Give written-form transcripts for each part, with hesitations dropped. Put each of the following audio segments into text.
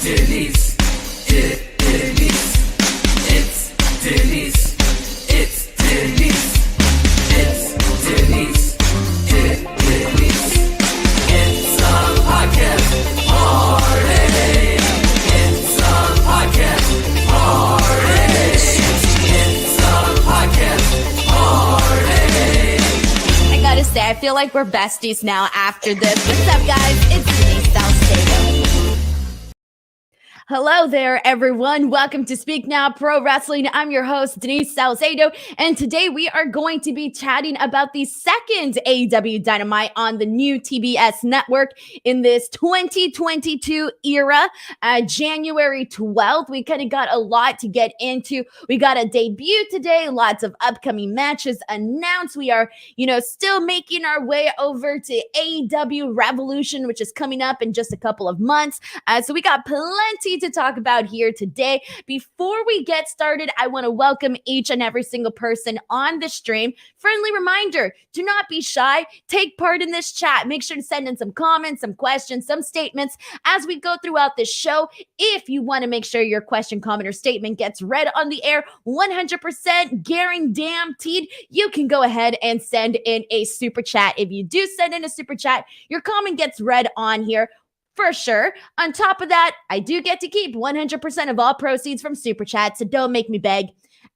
Denise. It's Denise. It's Denise. It's Denise. It's a podcast party. It's a podcast party. It's a podcast party. I gotta say, I feel like we're besties now after this. What's up, guys? It's Denise Salcedo. Hello there, everyone. Welcome to Speak Now Pro Wrestling. I'm your host, Denise Salcedo, and today we are going to be chatting about the second AEW Dynamite on the new TBS network in this 2022 era. January 12th, we kind of got a lot to get into. We got a debut today, lots of upcoming matches announced. We are, still making our way over to AEW Revolution, which is coming up in just a couple of months. So we got plenty to talk about here today. Before we get started, I want to welcome each and every single person on the stream. Friendly reminder, do not be shy. Take part in this chat. Make sure to send in some comments, some questions, some statements as we go throughout this show. If you want to make sure your question, comment, or statement gets read on the air, 100% guaranteed, you can go ahead and send in a super chat. If you do send in a super chat, your comment gets read on here. For sure. On top of that, I do get to keep 100% of all proceeds from Super Chat, so don't make me beg.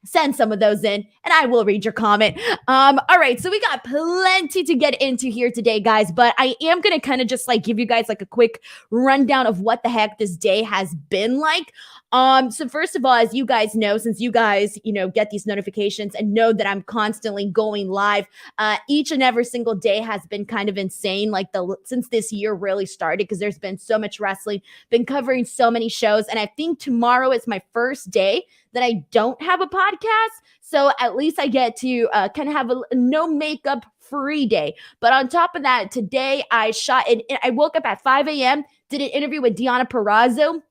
Send some of those in, and I will read your comment. All right, so we got plenty to get into here today, guys, but I am going to kind of just give you guys a quick rundown of what the heck this day has been like. So first of all, as you guys know, since you guys, get these notifications and know that I'm constantly going live, each and every single day has been kind of insane, since this year really started, because there's been so much wrestling, been covering so many shows, and I think tomorrow is my first day that I don't have a podcast, so at least I get to kind of have a no makeup free day. But on top of that, today I woke up at 5 a.m., did an interview with Deonna Purrazzo,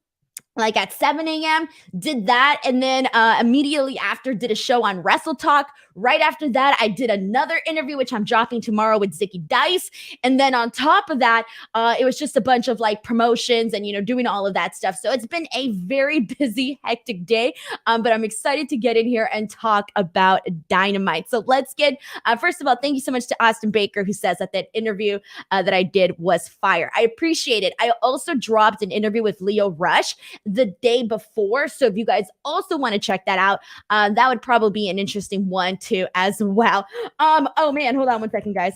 at 7 a.m., did that, and then immediately after did a show on Wrestle Talk. Right after that, I did another interview, which I'm dropping tomorrow with Zicky Dice. And then on top of that, it was just a bunch of promotions and, doing all of that stuff. So it's been a very busy, hectic day, but I'm excited to get in here and talk about Dynamite. So let's get, first of all, thank you so much to Austin Baker, who says that interview that I did was fire. I appreciate it. I also dropped an interview with Leo Rush the day before. So if you guys also want to check that out, that would probably be an interesting one too as well. Oh man, hold on one second, guys.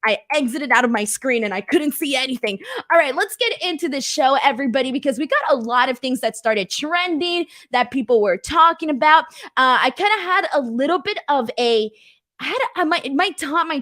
I exited out of my screen and I couldn't see anything. All right, let's get into the show, everybody, because we got a lot of things that started trending that people were talking about. I kind of had a little bit of my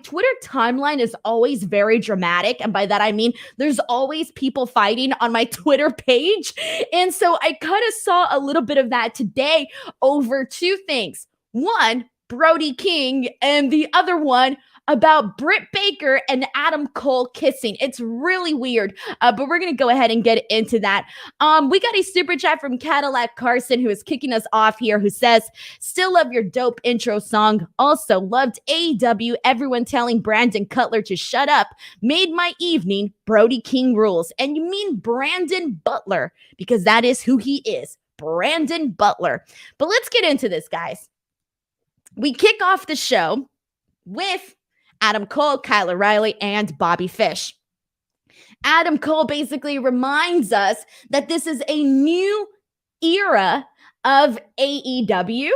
Twitter timeline is always very dramatic. And by that, I mean, there's always people fighting on my Twitter page. And so I kind of saw a little bit of that today over two things. One, Brody King, and the other one about Britt Baker and Adam Cole kissing. It's really weird, but we're going to go ahead and get into that. We got a super chat from Cadillac Carson, who is kicking us off here, who says, still love your dope intro song. Also loved AEW. Everyone telling Brandon Cutler to shut up made my evening. Brody King rules. And you mean Brandon Butler, because that is who he is. Brandon Butler. But let's get into this, guys. We kick off the show with Adam Cole, Kyle O'Reilly, and Bobby Fish. Adam Cole basically reminds us that this is a new era of AEW.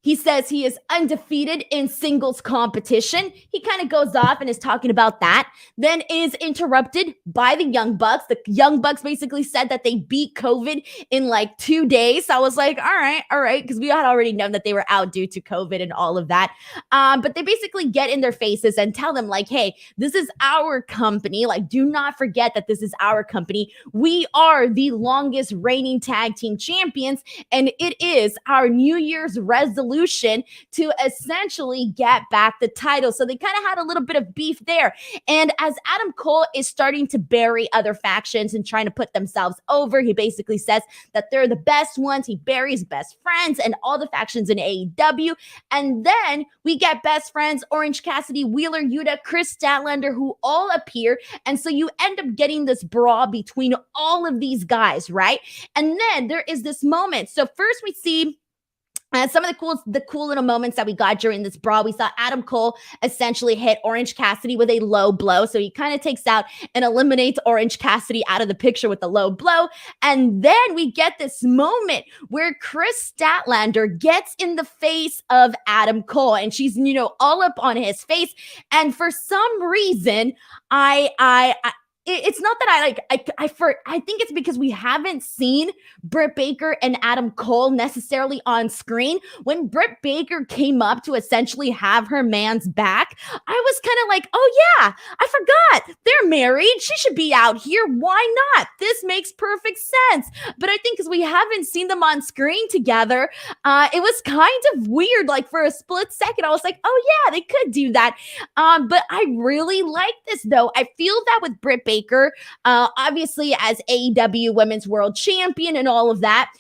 He says he is undefeated in singles competition. He kind of goes off and is talking about that, then is interrupted by the Young Bucks. The Young Bucks basically said that they beat COVID in 2 days. So I was like, all right, because we had already known that they were out due to COVID and all of that. But they basically get in their faces and tell them hey, this is our company. Do not forget that this is our company. We are the longest reigning tag team champions, and it is our New Year's resolution Evolution to essentially get back the title. So they kind of had a little bit of beef there. And as Adam Cole is starting to bury other factions and trying to put themselves over, he basically says that they're the best ones. He buries best friends and all the factions in AEW. And then we get best friends, Orange Cassidy, Wheeler Yuta, Chris Statlander, who all appear. And so you end up getting this brawl between all of these guys, right? And then there is this moment. So first we see some of the cool little moments that we got during this brawl. We saw Adam Cole essentially hit Orange Cassidy with a low blow. So he kind of takes out and eliminates Orange Cassidy out of the picture with a low blow. And then we get this moment where Chris Statlander gets in the face of Adam Cole, and she's, all up on his face. And for some reason, it's not that I think it's because we haven't seen Britt Baker and Adam Cole necessarily on screen. When Britt Baker came up to essentially have her man's back, I was kind of like, oh yeah, I forgot. They're married. She should be out here. Why not? This makes perfect sense. But I think because we haven't seen them on screen together, it was kind of weird. Like for a split second, I was like, oh yeah, they could do that. But I really like this though. I feel that with Britt Baker, obviously as AEW Women's World Champion and all of that,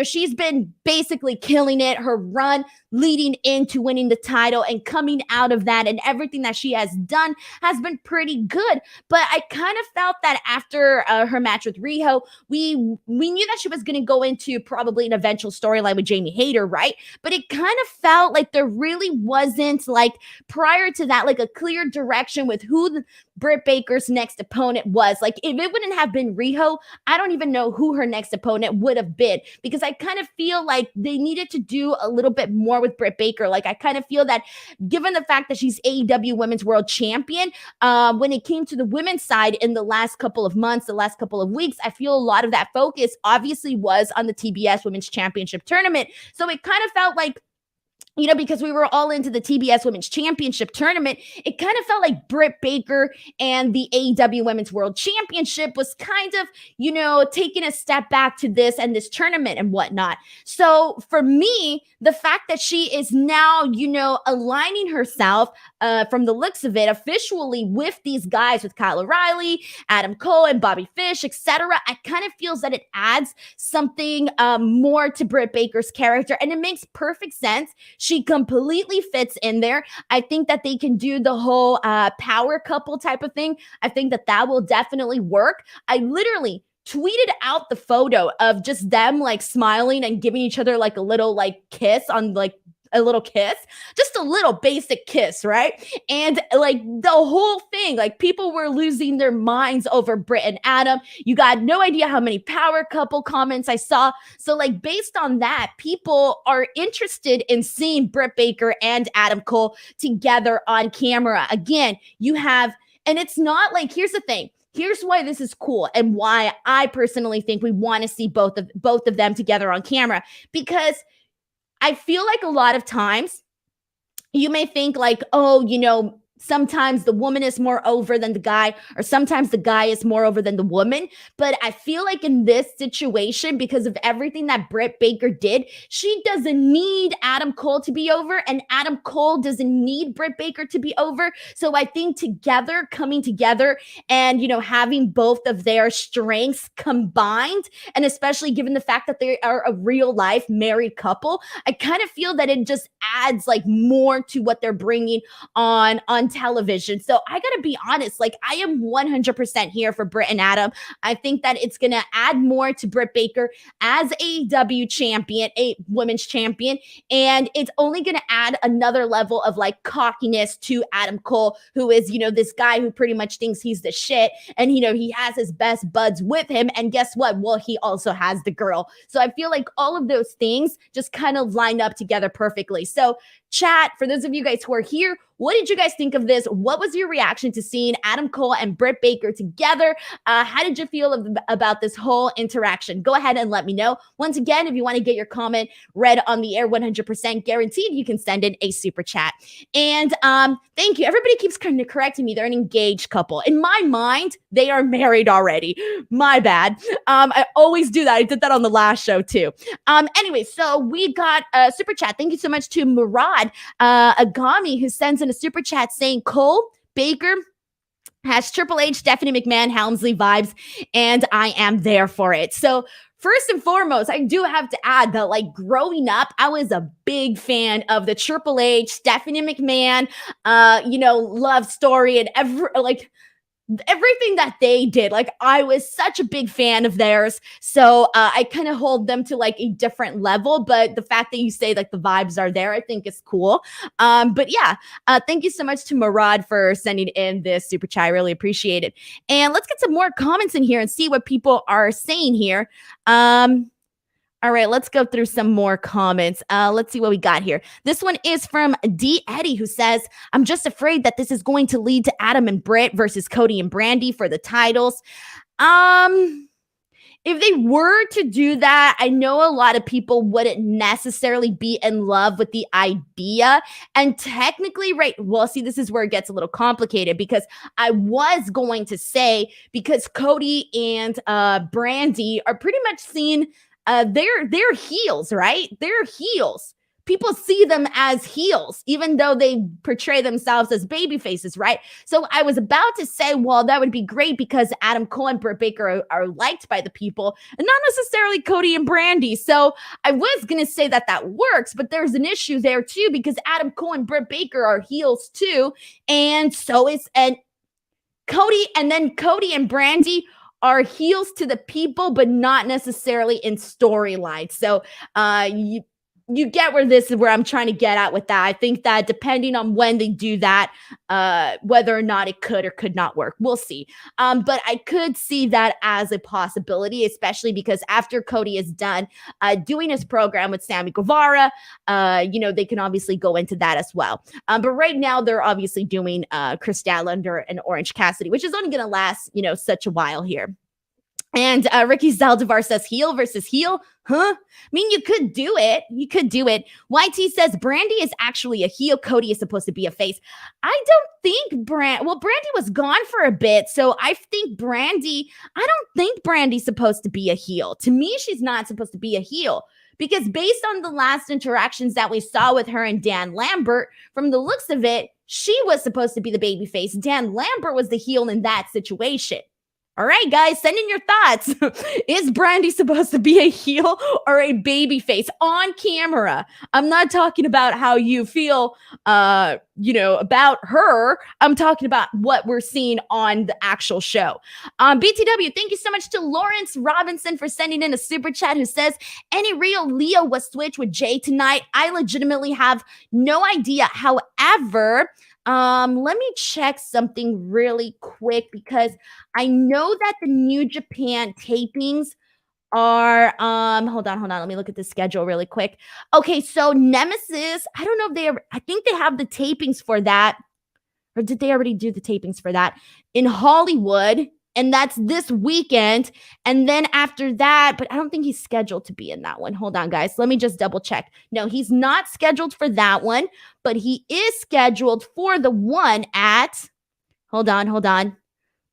she's been basically killing it. Her run leading into winning the title and coming out of that and everything that she has done has been pretty good. But I kind of felt that after her match with Riho, we knew that she was going to go into probably an eventual storyline with Jamie Hayter, right? But it kind of felt like there really wasn't, like, prior to that, like a clear direction with who Britt Baker's next opponent was. Like, if it wouldn't have been Riho, I don't even know who her next opponent would have been, because I kind of feel like they needed to do a little bit more with Britt Baker. Like, I kind of feel that given the fact that she's AEW Women's World Champion, when it came to the women's side in the last couple of months, the last couple of weeks, I feel a lot of that focus obviously was on the TBS Women's Championship Tournament. So it kind of felt like, because we were all into the TBS Women's Championship Tournament, it kind of felt like Britt Baker and the AEW Women's World Championship was kind of, taking a step back to this and this tournament and whatnot. So for me, the fact that she is now, aligning herself from the looks of it officially with these guys, with Kyle O'Reilly, Adam Cole, and Bobby Fish, etc., I kind of feels that it adds something more to Britt Baker's character, and it makes perfect sense. She completely fits in there. I think that they can do the whole power couple type of thing. I think that will definitely work. I literally tweeted out the photo of just them like smiling and giving each other like a little like kiss on like a little kiss, just a little basic kiss, right? And like the whole thing, like people were losing their minds over Britt and Adam. You got no idea how many power couple comments I saw. So like based on that, people are interested in seeing Britt Baker and Adam Cole together on camera. Again, and it's not like, here's the thing. Here's why this is cool and why I personally think we want to see both of them together on camera, because I feel like a lot of times you may think like, oh, sometimes the woman is more over than the guy, or sometimes the guy is more over than the woman. But I feel like in this situation, because of everything that Britt Baker did, she doesn't need Adam Cole to be over, and Adam Cole doesn't need Britt Baker to be over. So I think coming together and, having both of their strengths combined, and especially given the fact that they are a real life married couple, I kind of feel that it just adds like more to what they're bringing on television. So I gotta be honest, like I am 100% here for Britt and Adam. I think that it's gonna add more to Britt Baker as AEW champion, a women's champion, and it's only gonna add another level of like cockiness to Adam Cole, who is, this guy who pretty much thinks he's the shit, and he has his best buds with him, and guess what? Well, he also has the girl. So I feel like all of those things just kind of line up together perfectly. So chat, for those of you guys who are here, What did you guys think of this? What was your reaction to seeing Adam Cole and Britt Baker together? How did you feel about this whole interaction? Go ahead and let me know. Once again, if you want to get your comment read on the air 100% guaranteed, you can send in a super chat. And thank you. Everybody keeps kind of correcting me. They're an engaged couple. In my mind, they are married already. My bad. I always do that. I did that on the last show too. Anyway, so we got a super chat. Thank you so much to Murad Agami, who sends in a super chat saying Cole, Baker has Triple H, Stephanie McMahon, Helmsley vibes, and I am there for it. So first and foremost, I do have to add that, like, growing up, I was a big fan of the Triple H, Stephanie McMahon, love story and everything that they did. Like, I was such a big fan of theirs. So I kind of hold them to like a different level. But the fact that you say like the vibes are there, I think is cool. But yeah, thank you so much to Murad for sending in this super chat. I really appreciate it. And let's get some more comments in here and see what people are saying here. All right, let's go through some more comments. Let's see what we got here. This one is from D. Eddie, who says, I'm just afraid that this is going to lead to Adam and Britt versus Cody and Brandy for the titles. If they were to do that, I know a lot of people wouldn't necessarily be in love with the idea. And technically, right, well, see, this is where it gets a little complicated, because I was going to say, because Cody and Brandy are pretty much seen, they're heels, right? They're heels. People see them as heels, even though they portray themselves as baby faces, right? So I was about to say, well, that would be great because Adam Cole and Britt Baker are liked by the people, and not necessarily Cody and Brandy. So I was going to say that works, but there's an issue there too, because Adam Cole and Britt Baker are heels too. And so and Cody and Brandy are heels to the people, but not necessarily in storyline. So you get where I'm trying to get at with that. I think that depending on when they do that, whether or not it could or could not work, we'll see. But I could see that as a possibility, especially because after Cody is done doing his program with Sammy Guevara, they can obviously go into that as well. But right now they're obviously doing Chris Statlander and Orange Cassidy, which is only going to last, such a while here. And Ricky Zaldivar says heel versus heel. Huh? I mean, you could do it. YT says Brandy is actually a heel. Cody is supposed to be a face. I don't think Brandy was gone for a bit. So I don't think Brandy's supposed to be a heel. To me, she's not supposed to be a heel. Because based on the last interactions that we saw with her and Dan Lambert, from the looks of it, she was supposed to be the babyface. Dan Lambert was the heel in that situation. All right, guys, send in your thoughts. Is Brandy supposed to be a heel or a baby face on camera? I'm not talking about how you feel, about her. I'm talking about what we're seeing on the actual show. BTW, thank you so much to Lawrence Robinson for sending in a super chat, who says, any real Leo was switched with Jay tonight? I legitimately have no idea. However, let me check something really quick, because I know that the New Japan tapings are, hold on. Let me look at the schedule really quick. Okay, so Nemesis, I don't know if I think they have the tapings for that. Or did they already do the tapings for that? In Hollywood. And that's this weekend. And then after that, but I don't think he's scheduled to be in that one. Hold on, guys. Let me just double check. No, he's not scheduled for that one, but he is scheduled for the one at, hold on.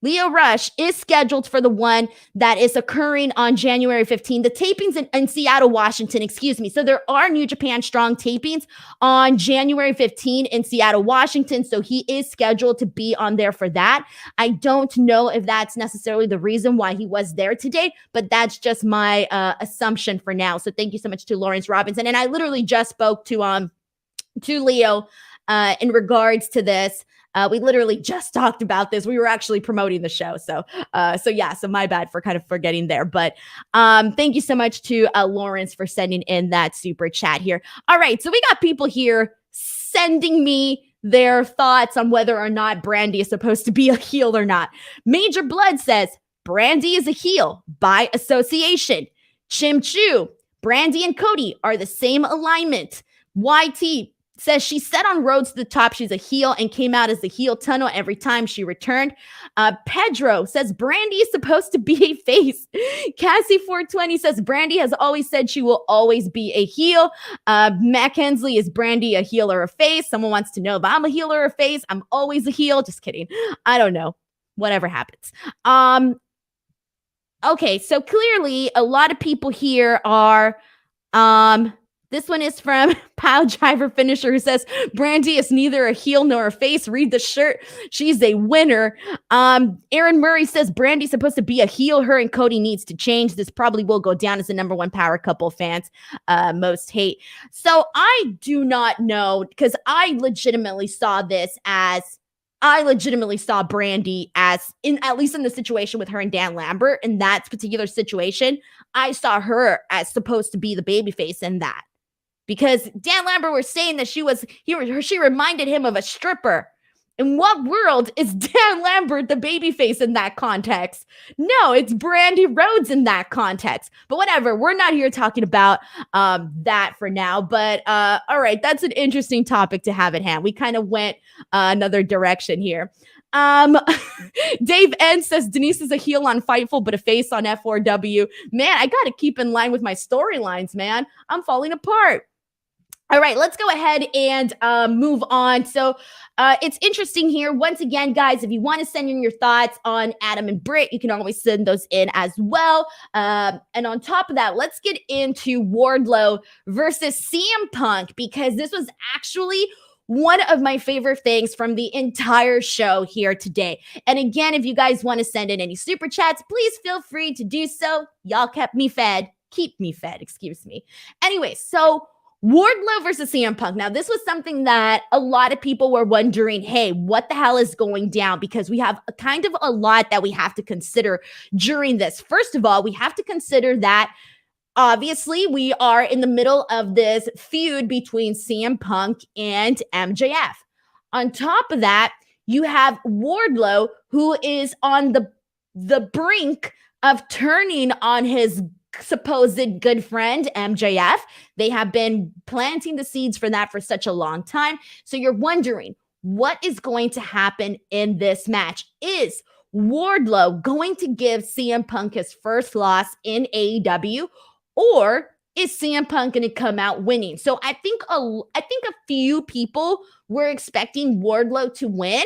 Leo Rush is scheduled for the one that is occurring on January 15th. The tapings in Seattle, Washington, excuse me. So there are New Japan Strong tapings on January 15th in Seattle, Washington. So he is scheduled to be on there for that. I don't know if that's necessarily the reason why he was there today, but that's just my assumption for now. So thank you so much to Lawrence Robinson. And I literally just spoke to Leo in regards to this. We literally just talked about this. We were actually promoting the show. So my bad for kind of forgetting there. But thank you so much to Lawrence for sending in that super chat here. All right. So we got people here sending me their thoughts on whether or not Brandy is supposed to be a heel or not. Major Blood says Brandy is a heel by association. Chim Chu, Brandy and Cody are the same alignment. YT says she said on Road to the Top she's a heel and came out as the heel tunnel every time she returned. Pedro says Brandy is supposed to be a face. Cassie420 says Brandy has always said she will always be a heel. Matt Hensley, is Brandy a heel or a face? Someone wants to know if I'm a heel or a face. I'm always a heel. Just kidding. I don't know. Whatever happens. Okay, so clearly a lot of people here are this one is from Pile Driver Finisher, who says Brandy is neither a heel nor a face. Read the shirt. She's a winner. Aaron Murray says Brandy's supposed to be a heel. Her and Cody needs to change. This probably will go down as the number one power couple fans most hate. So I do not know, because I legitimately saw Brandy as, at least in the situation with her and Dan Lambert, in that particular situation, I saw her as supposed to be the babyface in that. Because Dan Lambert was saying that she reminded him of a stripper. In what world is Dan Lambert the babyface in that context? No, it's Brandy Rhodes in that context. But whatever, we're not here talking about that for now. But all right, that's an interesting topic to have at hand. We kind of went another direction here. Dave N says Denise is a heel on Fightful, but a face on F4W. Man, I got to keep in line with my storylines, man. I'm falling apart. All right, let's go ahead and move on. So it's interesting here. Once again, guys, if you want to send in your thoughts on Adam and Britt, you can always send those in as well. And on top of that, let's get into Wardlow versus CM Punk, because this was actually one of my favorite things from the entire show here today. And again, if you guys want to send in any super chats, please feel free to do so. Y'all kept me fed. Keep me fed, excuse me. Anyway, so Wardlow versus CM Punk. Now, this was something that a lot of people were wondering, hey, what the hell is going down? Because we have kind of a lot that we have to consider during this. First of all, we have to consider that obviously we are in the middle of this feud between CM Punk and MJF. On top of that, you have Wardlow, who is on the brink of turning on his supposed good friend MJF. They have been planting the seeds for that for such a long time. So you're wondering, what is going to happen in this match? Is Wardlow going to give CM Punk his first loss in AEW, or is CM Punk going to come out winning? So I think a few people were expecting Wardlow to win.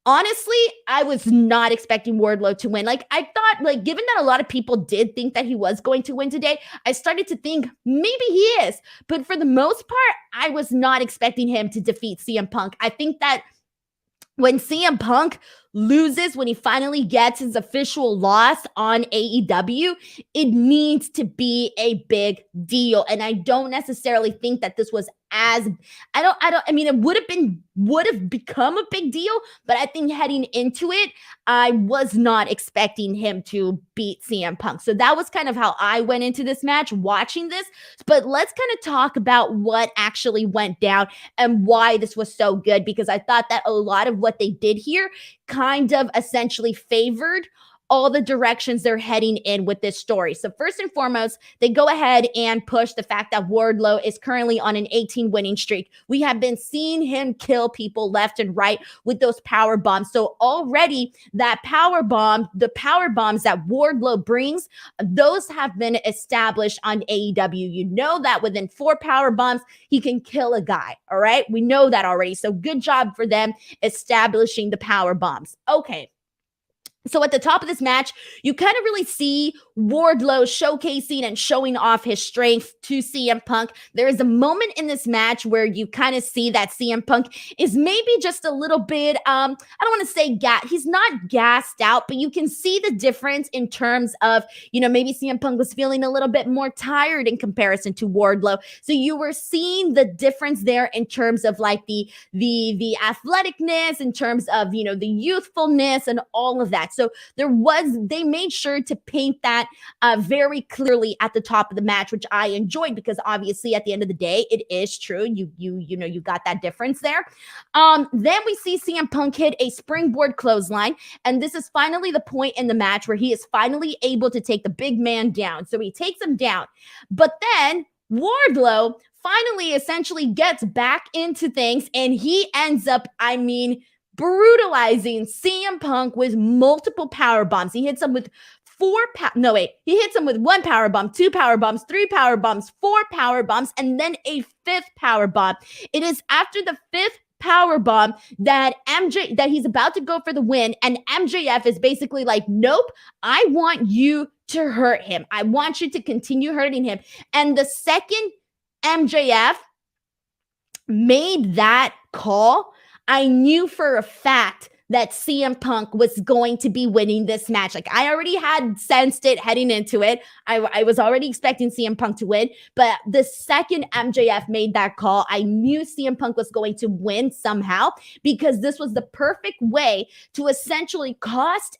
Honestly, I was not expecting Wardlow to win. Like, I thought, like, given that a lot of people did think that he was going to win today, I started to think maybe he is. But for the most part, I was not expecting him to defeat CM Punk. I think that when CM Punk loses, when he finally gets his official loss on AEW, it needs to be a big deal. And I don't necessarily think that this was I mean, it would have become a big deal, but I think heading into it, I was not expecting him to beat CM Punk. So that was kind of how I went into this match watching this. But let's kind of talk about what actually went down and why this was so good, because I thought that a lot of what they did here kind of essentially favored all the directions they're heading in with this story. So first and foremost, they go ahead and push the fact that Wardlow is currently on an 18 winning streak. We have been seeing him kill people left and right with those power bombs. So already the power bombs that Wardlow brings, those have been established on AEW. You know that within 4 power bombs, he can kill a guy. All right. We know that already. So good job for them establishing the power bombs. Okay. So at the top of this match, you kind of really see Wardlow showcasing and showing off his strength to CM Punk. There is a moment in this match where you kind of see that CM Punk is maybe just a little bit, I don't want to say he's not gassed out, but you can see the difference in terms of, maybe CM Punk was feeling a little bit more tired in comparison to Wardlow. So you were seeing the difference there in terms of like the athleticness, in terms of, the youthfulness and all of that. So they made sure to paint that very clearly at the top of the match, which I enjoyed, because obviously at the end of the day, it is true. You got that difference there. Then we see CM Punk hit a springboard clothesline, and this is finally the point in the match where he is finally able to take the big man down. So he takes him down, but then Wardlow finally essentially gets back into things, and he ends up, brutalizing CM Punk with multiple power bombs. He hits him with he hits him with one power bomb, two power bombs, three power bombs, four power bombs, and then a fifth power bomb. It is after the fifth power bomb that he's about to go for the win, and MJF is basically like, nope, I want you to hurt him. I want you to continue hurting him. And the second MJF made that call, I knew for a fact that CM Punk was going to be winning this match. Like, I already had sensed it heading into it. I was already expecting CM Punk to win, but the second MJF made that call, I knew CM Punk was going to win somehow, because this was the perfect way to essentially cost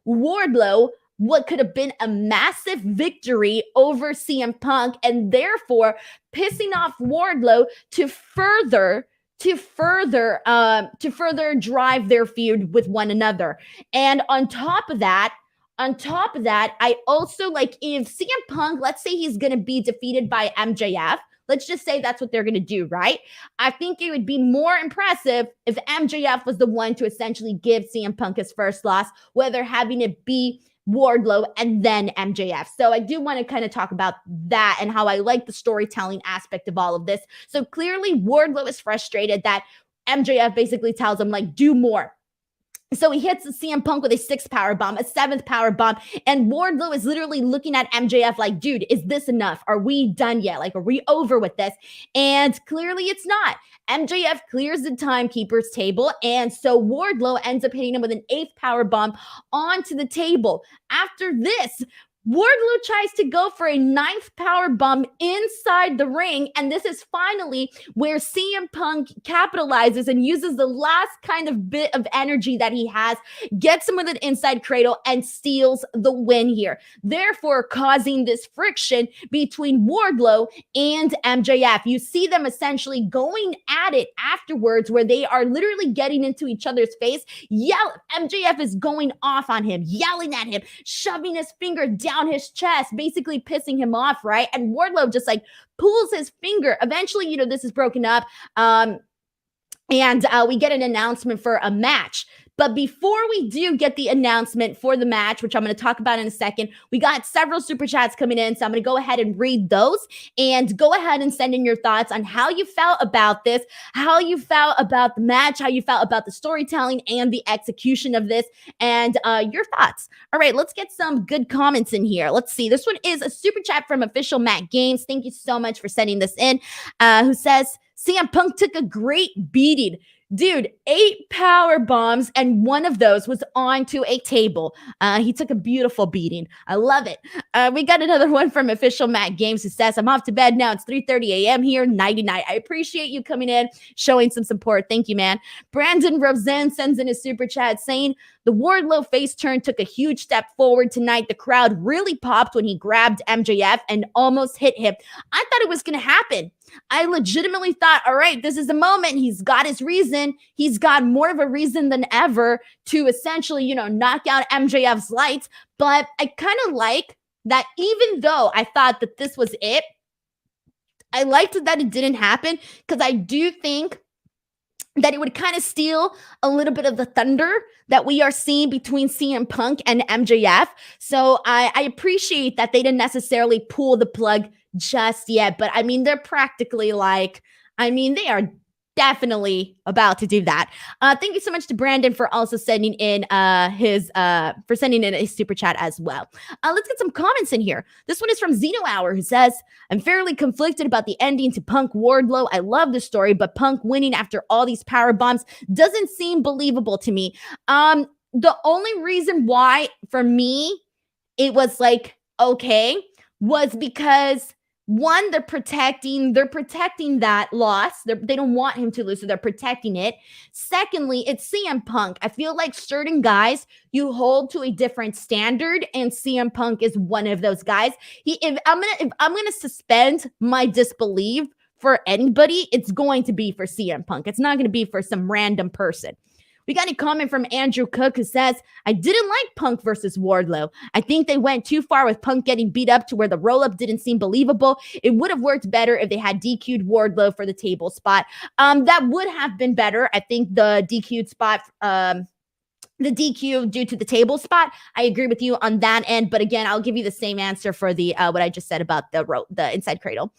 Wardlow what could have been a massive victory over CM Punk, and therefore pissing off Wardlow to further drive their feud with one another. And on top of that, I also like, if CM Punk, let's say he's going to be defeated by MJF, let's just say that's what they're going to do, right? I think it would be more impressive if MJF was the one to essentially give CM Punk his first loss, whether having it be Wardlow and then MJF. So I do want to kind of talk about that and how I like the storytelling aspect of all of this. So clearly Wardlow is frustrated that MJF basically tells him, like, do more. So he hits CM Punk with a sixth power bomb, a seventh power bomb, and Wardlow is literally looking at MJF like, dude, is this enough? Are we done yet? Like, are we over with this? And clearly it's not. MJF clears the timekeeper's table, and so Wardlow ends up hitting him with an eighth power bomb onto the table. After this, Wardlow tries to go for a ninth power bomb inside the ring, and this is finally where CM Punk capitalizes and uses the last kind of bit of energy that he has, gets him with an inside cradle, and steals the win here, therefore causing this friction between Wardlow and MJF. You see them essentially going at it afterwards, where they are literally getting into each other's face. MJF is going off on him, yelling at him, shoving his finger down his chest, basically pissing him off, right? And Wardlow just like pulls his finger. Eventually, this is broken up, and we get an announcement for a match. But before we do get the announcement for the match, which I'm going to talk about in a second, we got several super chats coming in. So I'm going to go ahead and read those, and go ahead and send in your thoughts on how you felt about this, how you felt about the match, how you felt about the storytelling and the execution of this, and your thoughts. All right, let's get some good comments in here. Let's see. This one is a super chat from Official Matt Games. Thank you so much for sending this in. Who says, CM Punk took a great beating. Dude, 8 power bombs, and one of those was onto a table. He took a beautiful beating. I love it. We got another one from Official Matt Games, who says, I'm off to bed now. It's 3:30 a.m. here. Nighty night. I appreciate you coming in, showing some support. Thank you, man. Brandon Rosen sends in a super chat saying, the Wardlow face turn took a huge step forward tonight. The crowd really popped when he grabbed MJF and almost hit him. I thought it was going to happen. I legitimately thought, all right, this is the moment. He's got his reason. He's got more of a reason than ever to essentially, knock out MJF's lights. But I kind of like that, even though I thought that this was it, I liked that it didn't happen, because I do think that it would kind of steal a little bit of the thunder that we are seeing between CM Punk and MJF. So I appreciate that they didn't necessarily pull the plug just yet. But I mean, they're practically they are definitely about to do that. Thank you so much to Brandon for also sending in a super chat as well. Let's get some comments in here. This one is from Zeno Hour, who says, I'm fairly conflicted about the ending to Punk Wardlow. I love the story, but Punk winning after all these power bombs doesn't seem believable to me. The only reason why for me it was like okay was because, one, they're protecting that loss. They don't want him to lose, so they're protecting it. Secondly, it's CM Punk. I feel like certain guys you hold to a different standard, and CM Punk is one of those guys. If I'm gonna suspend my disbelief for anybody, it's going to be for CM Punk. It's not going to be for some random person. We got a comment from Andrew Cook who says, I didn't like Punk versus Wardlow. I think they went too far with Punk getting beat up to where the roll-up didn't seem believable. It would have worked better if they had DQ'd Wardlow for the table spot. That would have been better. I think the DQ'd spot, the DQ due to the table spot, I agree with you on that end. But again, I'll give you the same answer for the what I just said about the inside cradle.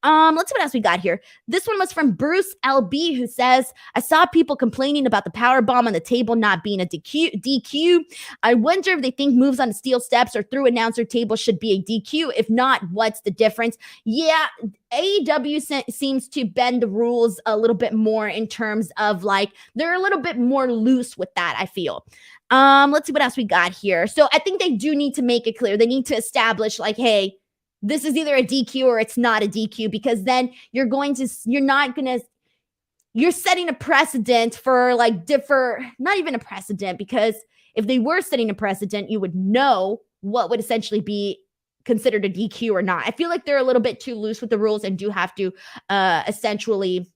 Let's see what else we got here. This one was from Bruce LB, who says, I saw people complaining about the power bomb on the table not being a DQ. I wonder if they think moves on the steel steps or through announcer table should be a DQ. If not, what's the difference? Yeah, AEW seems to bend the rules a little bit more in terms of like, they're a little bit more loose with that, I feel. Let's see what else we got here. So I think they do need to make it clear. They need to establish like, hey, this is either a DQ or it's not a DQ, because then you're setting a precedent for like not even a precedent, because if they were setting a precedent, you would know what would essentially be considered a DQ or not. I feel like they're a little bit too loose with the rules and do have to essentially,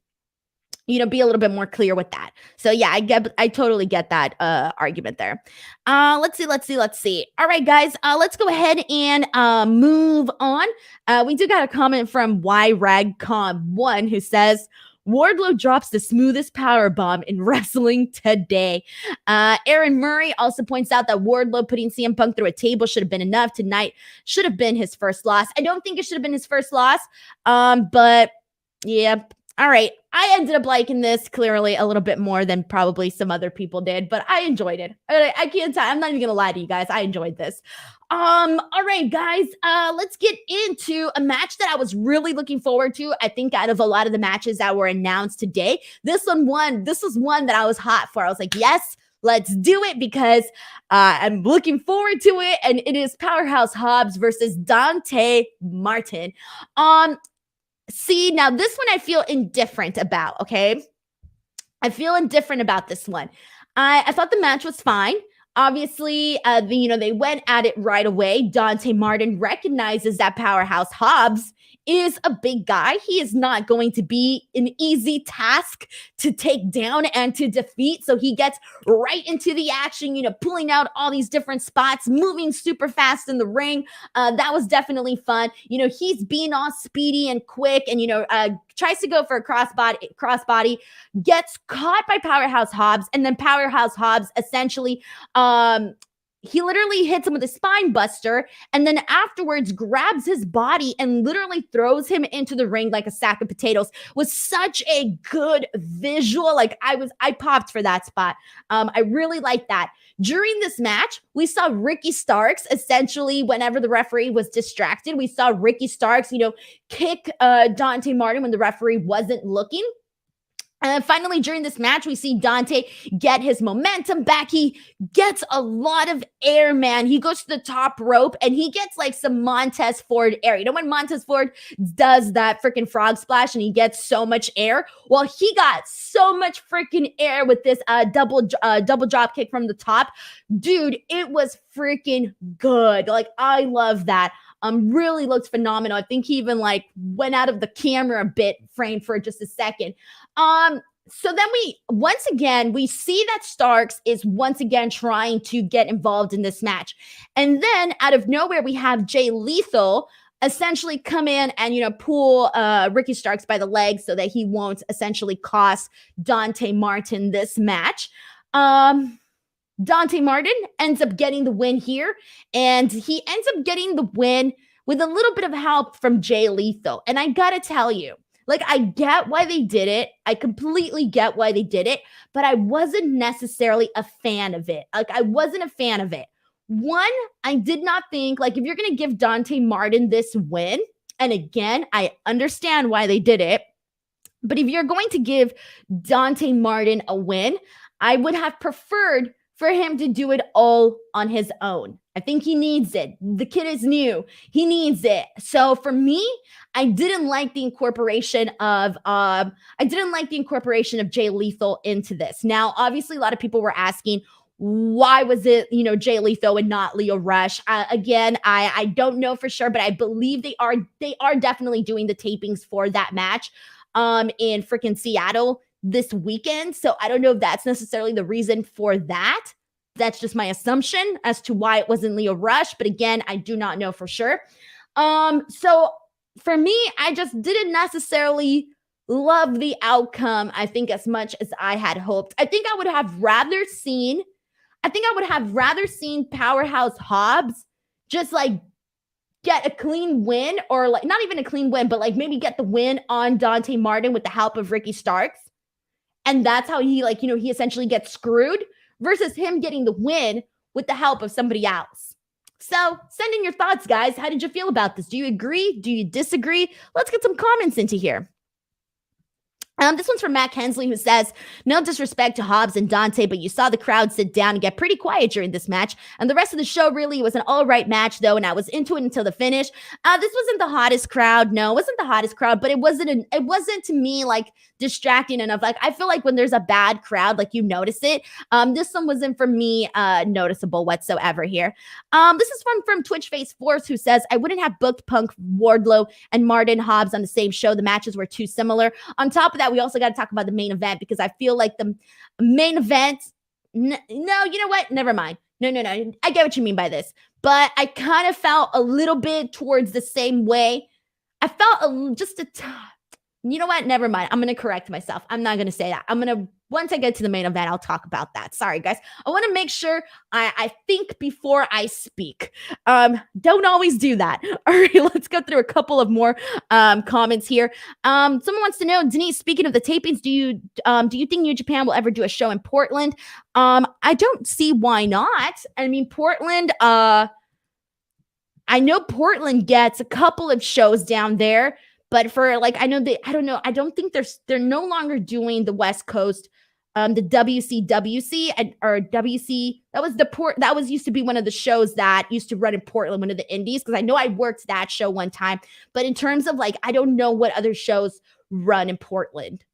be a little bit more clear with that. So yeah, I totally get that argument there. Let's see. All right, guys, let's go ahead and move on. We do got a comment from YRagCon1 who says, Wardlow drops the smoothest power bomb in wrestling today. Aaron Murray also points out that Wardlow putting CM Punk through a table should have been enough. Tonight should have been his first loss. I don't think it should have been his first loss, but yeah. All right. I ended up liking this clearly a little bit more than probably some other people did, but I enjoyed it. I can't tell. I'm not even going to lie to you guys. I enjoyed this. All right, guys, let's get into a match that I was really looking forward to. I think out of a lot of the matches that were announced today, this was one that I was hot for. I was like, yes, let's do it, because I'm looking forward to it. And it is Powerhouse Hobbs versus Dante Martin. See, now this one I feel indifferent about, okay? I feel indifferent about this one. I thought the match was fine. Obviously, they went at it right away. Dante Martin recognizes that Powerhouse Hobbs is a big guy. He is not going to be an easy task to take down and to defeat. So he gets right into the action, pulling out all these different spots, moving super fast in the ring. That was definitely fun. He's being all speedy and quick and, tries to go for a crossbody, gets caught by Powerhouse Hobbs, and then Powerhouse Hobbs essentially, he literally hits him with a spine buster and then afterwards grabs his body and literally throws him into the ring like a sack of potatoes. Was such a good visual. Like I popped for that spot. I really like that. During this match, we saw Ricky Starks essentially, whenever the referee was distracted, we saw Ricky Starks, kick Dante Martin when the referee wasn't looking. And finally, during this match, we see Dante get his momentum back. He gets a lot of air, man. He goes to the top rope and he gets like some Montez Ford air. When Montez Ford does that freaking frog splash and he gets so much air? Well, he got so much freaking air with this double drop kick from the top. Dude, it was freaking good. Like, I love that. Really looked phenomenal. I think he even like went out of the camera a bit, framed for just a second. So then once again, we see that Starks is once again trying to get involved in this match. And then out of nowhere, we have Jay Lethal essentially come in and, pull Ricky Starks by the legs so that he won't essentially cost Dante Martin this match. Dante Martin ends up getting the win here, and he ends up getting the win with a little bit of help from Jay Lethal. And I gotta tell you, like, I get why they did it. I completely get why they did it, but I wasn't necessarily a fan of it. Like, I wasn't a fan of it. One, I did not think, like, if you're going to give Dante Martin this win, and again, I understand why they did it, but if you're going to give Dante Martin a win, I would have preferred for him to do it all on his own. I think he needs it. The kid is new. He needs it. So for me, I didn't like the incorporation of Jay Lethal into this. Now, obviously, a lot of people were asking, why was it, Jay Lethal and not Leo Rush? Again, I don't know for sure, but I believe they are definitely doing the tapings for that match in freaking Seattle this weekend. So I don't know if that's necessarily the reason for that. That's just my assumption as to why it wasn't Lio Rush. But again, I do not know for sure. So for me, I just didn't necessarily love the outcome, I think, as much as I had hoped. I think I would have rather seen Powerhouse Hobbs just like get a clean win, or like not even a clean win, but like maybe get the win on Dante Martin with the help of Ricky Starks. And that's how he he essentially gets screwed versus him getting the win with the help of somebody else. So send in your thoughts, guys. How did you feel about this? Do you agree? Do you disagree? Let's get some comments into here. This one's from Matt Hensley, who says, no disrespect to Hobbs and Dante, but you saw the crowd sit down and get pretty quiet during this match. And the rest of the show really was an all right match, though, and I was into it until the finish. This wasn't the hottest crowd. No, it wasn't the hottest crowd, but it wasn't to me like distracting enough. Like, I feel like when there's a bad crowd, like you notice it. This one wasn't for me noticeable whatsoever here. This is from Twitch Face Force, who says, I wouldn't have booked Punk, Wardlow, and Martin Hobbs on the same show. The matches were too similar. On top of that, we also got to talk about the main event, because I feel like the main event, no, you know what? Never mind. No. I get what you mean by this, but I kind of felt a little bit towards the same way. I felt you know what? Never mind. I'm going to correct myself. I'm not going to say that. Once I get to the main event, I'll talk about that. Sorry, guys. I want to make sure I think before I speak. Don't always do that. All right, let's go through a couple of more comments here. Someone wants to know, Denise, speaking of the tapings, do you think New Japan will ever do a show in Portland? I don't see why not. I mean, Portland, I know Portland gets a couple of shows down there. But for I don't think they're no longer doing the West Coast, the WCWC or WC. That was used to be one of the shows that used to run in Portland, one of the indies, because I know I worked that show one time. But in terms of I don't know what other shows run in Portland.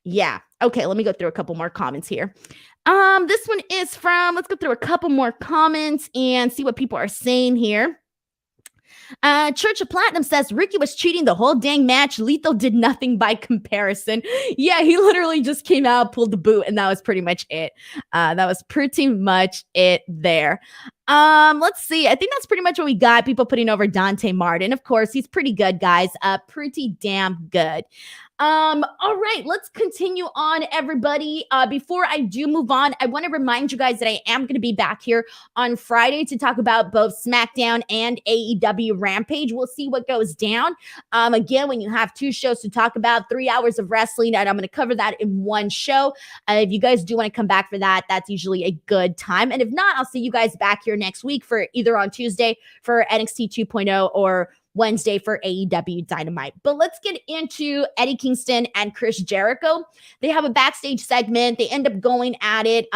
Yeah. Okay, let me go through a couple more comments here. This one is let's go through a couple more comments and see what people are saying here. Church of Platinum says Ricky was cheating the whole dang match. Lethal did nothing by comparison. Yeah, he literally just came out, pulled the boot, and that was pretty much it. There. Let's see. I think that's pretty much what we got. People putting over Dante Martin. Of course, he's pretty good, guys. Pretty damn good. All right, let's continue on, everybody. Before I do move on, I want to remind you guys that I am going to be back here on Friday to talk about both SmackDown and AEW Rampage. We'll see what goes down. Again, when you have two shows to talk about, 3 hours of wrestling, and I'm going to cover that in one show. If you guys do want to come back for that, that's usually a good time. And if not, I'll see you guys back here next week for either on Tuesday for NXT 2.0 or Wednesday for AEW Dynamite. But let's get into Eddie Kingston and Chris Jericho. They have a backstage segment. They end up going at it.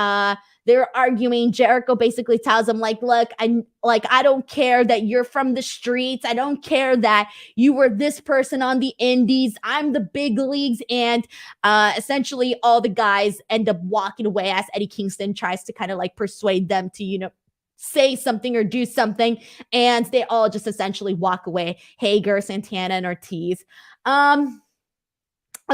They're arguing. Jericho basically tells them, look, I don't care that you're from the streets. I don't care that you were this person on the indies. I'm the big leagues. And essentially all the guys end up walking away as Eddie Kingston tries to kind of persuade them to, say something or do something, and they all just essentially walk away. Hager, Santana, and Ortiz. I'll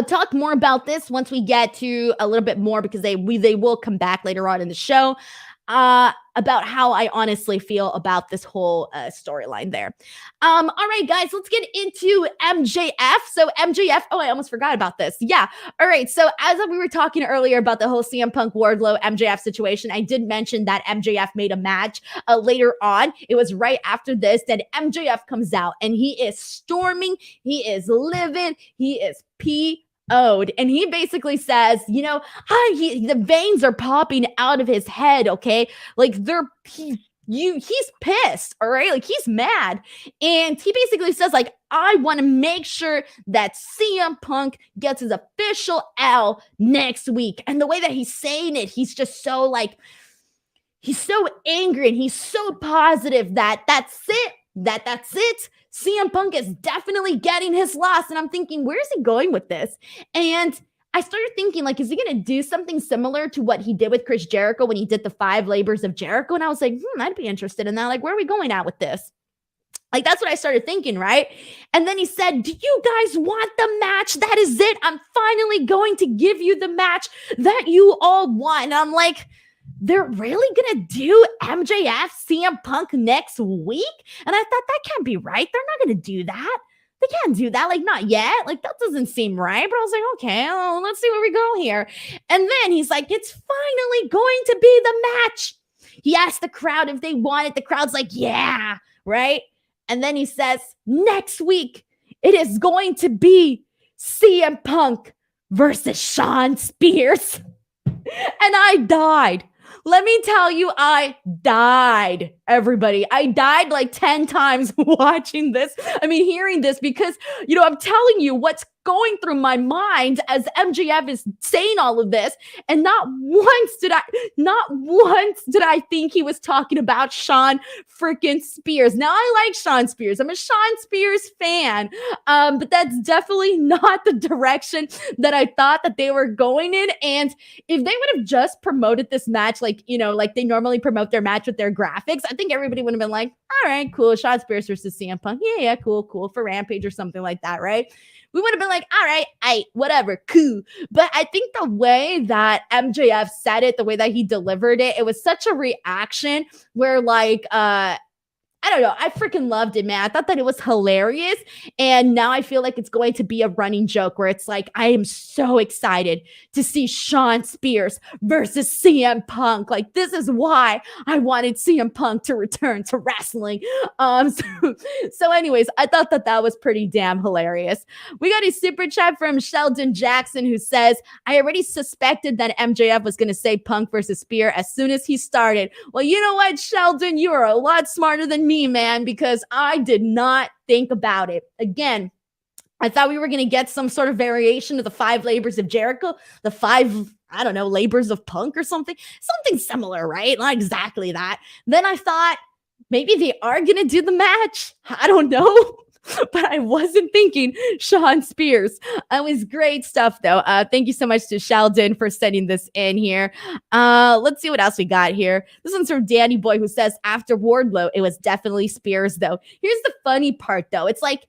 talk more about this once we get to a little bit more, because they will come back later on in the show about how I honestly feel about this whole storyline there. All right, guys, let's get into MJF. So MJF, I almost forgot about this. Yeah. All right. So as we were talking earlier about the whole CM Punk Wardlow MJF situation, I did mention that MJF made a match later on. It was right after this that MJF comes out and he is storming. He is livid. He is O'd, and he basically says, the veins are popping out of his head, okay? He's pissed, all right? He's mad. And he basically says, I want to make sure that CM Punk gets his official L next week. And the way that he's saying it, he's just so he's so angry, and he's so positive that that's it. CM Punk is definitely getting his loss. And I'm thinking, where is he going with this? And I started thinking, is he going to do something similar to what he did with Chris Jericho when he did the 5 labors of Jericho? And I was like, I'd be interested in that. Where are we going at with this? Like, that's what I started thinking, right? And then he said, do you guys want the match? That is it. I'm finally going to give you the match that you all want. And I'm like, they're really going to do MJF CM Punk next week? And I thought, that can't be right. They're not going to do that. They can't do that. Like, not yet. Like, that doesn't seem right. But I was like, okay, well, let's see where we go here. And then he's like, it's finally going to be the match. He asked the crowd if they want it. The crowd's like, yeah, right? And then he says, next week, it is going to be CM Punk versus Shawn Spears. And I died. Let me tell you, I died, everybody. I died like 10 times watching this. I mean, hearing this, because, I'm telling you what's going through my mind as MJF is saying all of this. And not once did I think he was talking about Shawn freaking Spears. Now, I like Shawn Spears. I'm a Shawn Spears fan. But that's definitely not the direction that I thought that they were going in. And if they would have just promoted this match, like they normally promote their match with their graphics, I think everybody would have been like, all right, cool. Shawn Spears versus CM Punk. Yeah, cool. For Rampage or something like that, right? We would have been like, all right, whatever, cool. But I think the way that MJF said it, the way that he delivered it, it was such a reaction where like, I don't know. I freaking loved it, man. I thought that it was hilarious. And now I feel like it's going to be a running joke where it's like, I am so excited to see Shawn Spears versus CM Punk. Like, this is why I wanted CM Punk to return to wrestling. So anyways, I thought that was pretty damn hilarious. We got a super chat from Sheldon Jackson who says, I already suspected that MJF was going to say Punk versus Spear as soon as he started. Well, you know what, Sheldon? You are a lot smarter than me, man, because I did not think about it. Again, I thought we were going to get some sort of variation of the 5 labors of Jericho, the 5, I don't know, labors of Punk or something similar, right? Not exactly that. Then I thought maybe they are going to do the match. I don't know. But I wasn't thinking Shawn Spears. It was great stuff, though. Thank you so much to Sheldon for sending this in here. Let's see what else we got here. This one's from Danny Boy, who says, after Wardlow, it was definitely Spears, though. Here's the funny part, though. It's like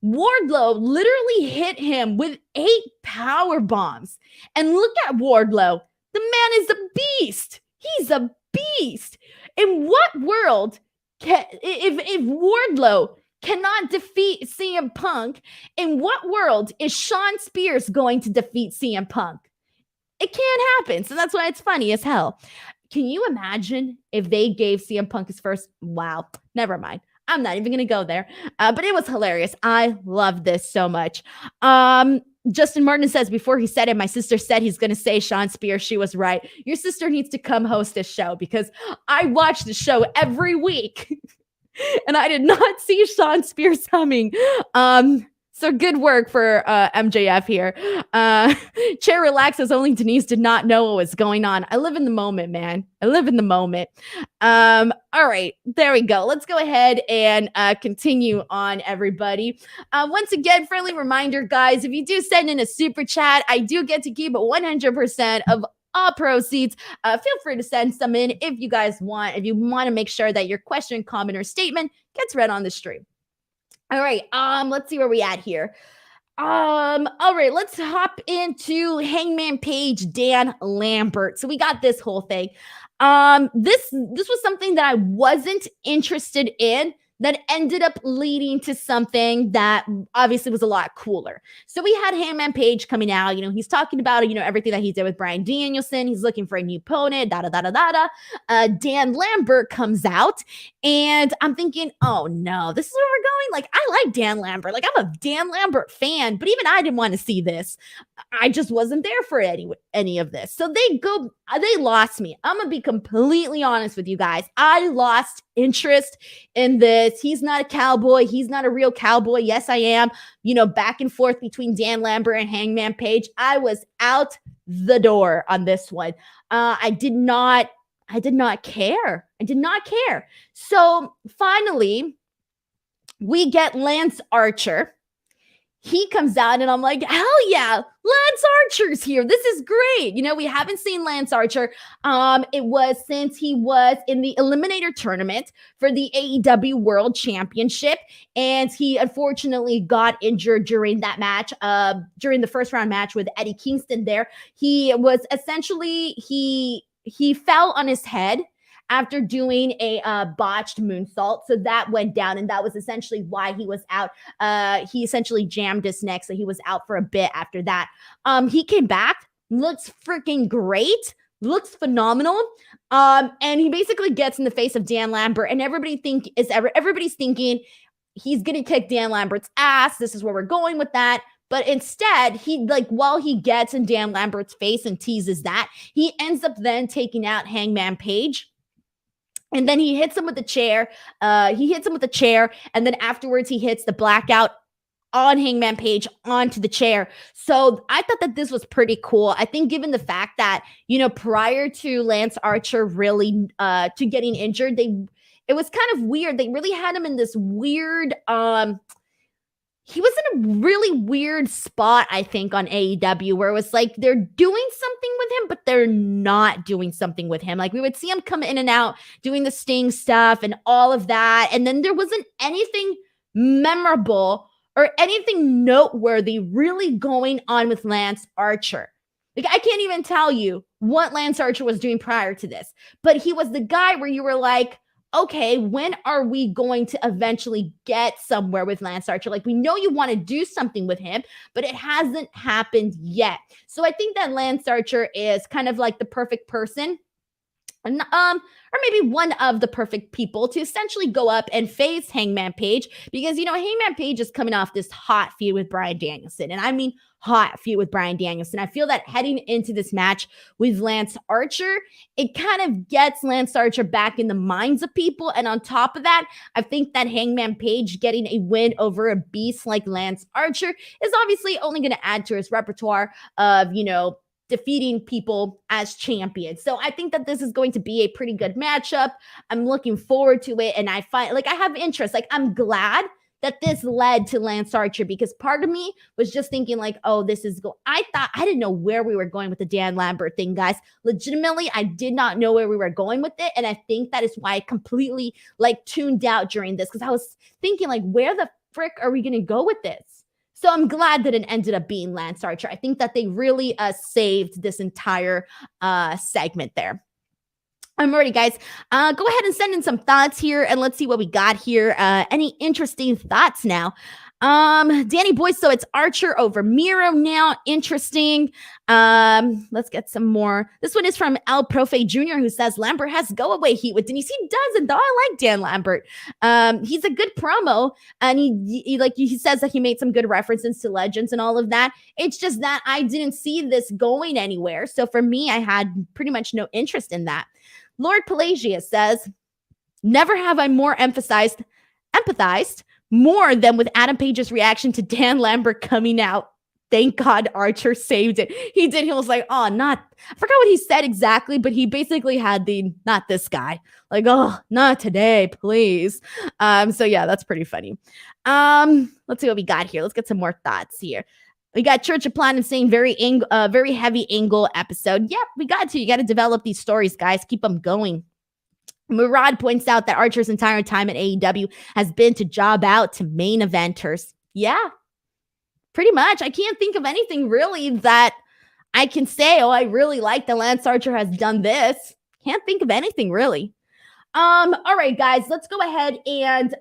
Wardlow literally hit him with 8 power bombs. And look at Wardlow. The man is a beast. He's a beast. In what world if Wardlow cannot defeat CM Punk, in what world is Shawn Spears going to defeat CM Punk? It can't happen. So that's why it's funny as hell. Can you imagine if they gave CM Punk his first? Wow, never mind. I'm not even going to go there. But it was hilarious. I love this so much. Justin Martin says, before he said it, my sister said he's going to say Shawn Spears. She was right. Your sister needs to come host this show because I watch the show every week. And I did not see Shawn Spears coming. So good work for MJF here. Chair relaxes. Only Denise did not know what was going on. I live in the moment, man. I live in the moment. All right, there we go. Let's go ahead and continue on, everybody. Once again, friendly reminder, guys, if you do send in a super chat, I do get to keep 100% of all proceeds. Feel free to send some in if you guys want, if you want to make sure that your question, comment, or statement gets read on the stream. All right, let's see where we at here. All right, let's hop into Hangman Page, Dan Lambert. So we got this whole thing. This was something that I wasn't interested in, that ended up leading to something that obviously was a lot cooler. So we had Hangman Page coming out, he's talking about, everything that he did with Bryan Danielson. He's looking for a new opponent, Dan Lambert comes out and I'm thinking, oh no, this is where we're going. Like, I like Dan Lambert. Like, I'm a Dan Lambert fan, but even I didn't want to see this. I just wasn't there for any of this. So they lost me. I'm going to be completely honest with you guys. I lost interest in this. He's not a cowboy. He's not a real cowboy. Yes, I am. Back and forth between Dan Lambert and Hangman Page. I was out the door on this one. I did not care. I did not care. So finally, we get Lance Archer. he comes out and I'm like, hell yeah, Lance Archer's here. This is great. We haven't seen Lance Archer. It was since he was in the Eliminator tournament for the AEW World Championship. And he unfortunately got injured during that match, during the first round match with Eddie Kingston there. He was essentially, he fell on his head after doing a botched moonsault. So that went down, and that was essentially why he was out. He essentially jammed his neck, so he was out for a bit after that. He came back, looks freaking great, looks phenomenal. And he basically gets in the face of Dan Lambert, and everybody's thinking he's gonna kick Dan Lambert's ass. This is where we're going with that. But instead, while he gets in Dan Lambert's face and teases that, he ends up then taking out Hangman Page. And then he hits him with the chair. And then afterwards he hits the blackout on Hangman Page onto the chair. So I thought that this was pretty cool. I think given the fact that, prior to Lance Archer really to getting injured, it was kind of weird. They really had him in this weird he was in a really weird spot, I think, on AEW, where it was like they're doing something with him, but they're not doing something with him. Like, we would see him come in and out doing the Sting stuff and all of that. And then there wasn't anything memorable or anything noteworthy really going on with Lance Archer. Like, I can't even tell you what Lance Archer was doing prior to this, but he was the guy where you were like, okay, when are we going to eventually get somewhere with Lance Archer? Like, we know you want to do something with him, but it hasn't happened yet. So I think that Lance Archer is kind of like the perfect person, or maybe one of the perfect people to essentially go up and face Hangman Page, because, Hangman Page is coming off this hot feud with Bryan Danielson. And I mean hot feud with Bryan Danielson. I feel that heading into this match with Lance Archer, it kind of gets Lance Archer back in the minds of people. And on top of that, I think that Hangman Page getting a win over a beast like Lance Archer is obviously only going to add to his repertoire of, defeating people as champions. So I think that this is going to be a pretty good matchup. I'm looking forward to it. And I have interest. Like, I'm glad that this led to Lance Archer, because part of me was just thinking like, oh, I didn't know where we were going with the Dan Lambert thing, guys. Legitimately, I did not know where we were going with it. And I think that is why I completely tuned out during this, because I was thinking like, where the frick are we going to go with this? So I'm glad that it ended up being Lance Archer. I think that they really saved this entire segment there. I'm ready, guys. Go ahead and send in some thoughts here, and let's see what we got here. Any interesting thoughts now? Danny Boy, so it's Archer over Miro now. Interesting. Let's get some more. This one is from El Profe Jr., who says Lambert has go-away heat with Denise. He doesn't, though. I like Dan Lambert. He's a good promo, and he says that he made some good references to Legends and all of that. It's just that I didn't see this going anywhere. So for me, I had pretty much no interest in that. Lord Pelagius says, never have I more empathized more than with Adam Page's reaction to Dan Lambert coming out. Thank God Archer saved it. He did. He was like, I forgot what he said exactly, but he basically had not this guy. Like, oh, not today, please. So yeah, that's pretty funny. Let's see what we got here. Let's get some more thoughts here. We got Church of Platinum saying very heavy angle episode. Yep, we got to. You got to develop these stories, guys. Keep them going. Murad points out that Archer's entire time at AEW has been to job out to main eventers. Yeah, pretty much. I can't think of anything really that I can say, oh, I really like that Lance Archer has done this. Can't think of anything really. All right, guys, let's go ahead and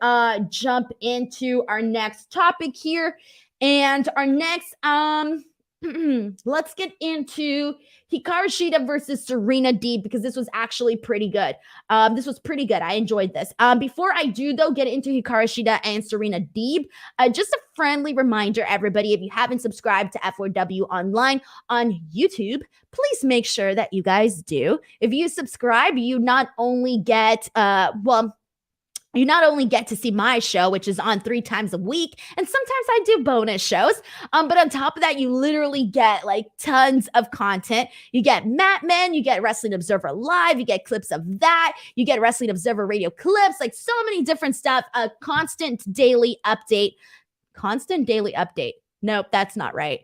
jump into our next topic here. And our next, let's get into Hikaru Shida versus Serena Deeb, because this was actually pretty good. This was pretty good. I enjoyed this. Before I do, though, get into Hikaru Shida and Serena Deeb, just a friendly reminder, everybody, if you haven't subscribed to F4W Online on YouTube, please make sure that you guys do. If you subscribe, you not only get, you not only get to see my show, which is on 3 times a week, and sometimes I do bonus shows, but on top of that, you literally get tons of content. You get Mat Men, you get Wrestling Observer Live, you get clips of that, you get Wrestling Observer radio clips, so many different stuff, a constant daily update. Nope, that's not right.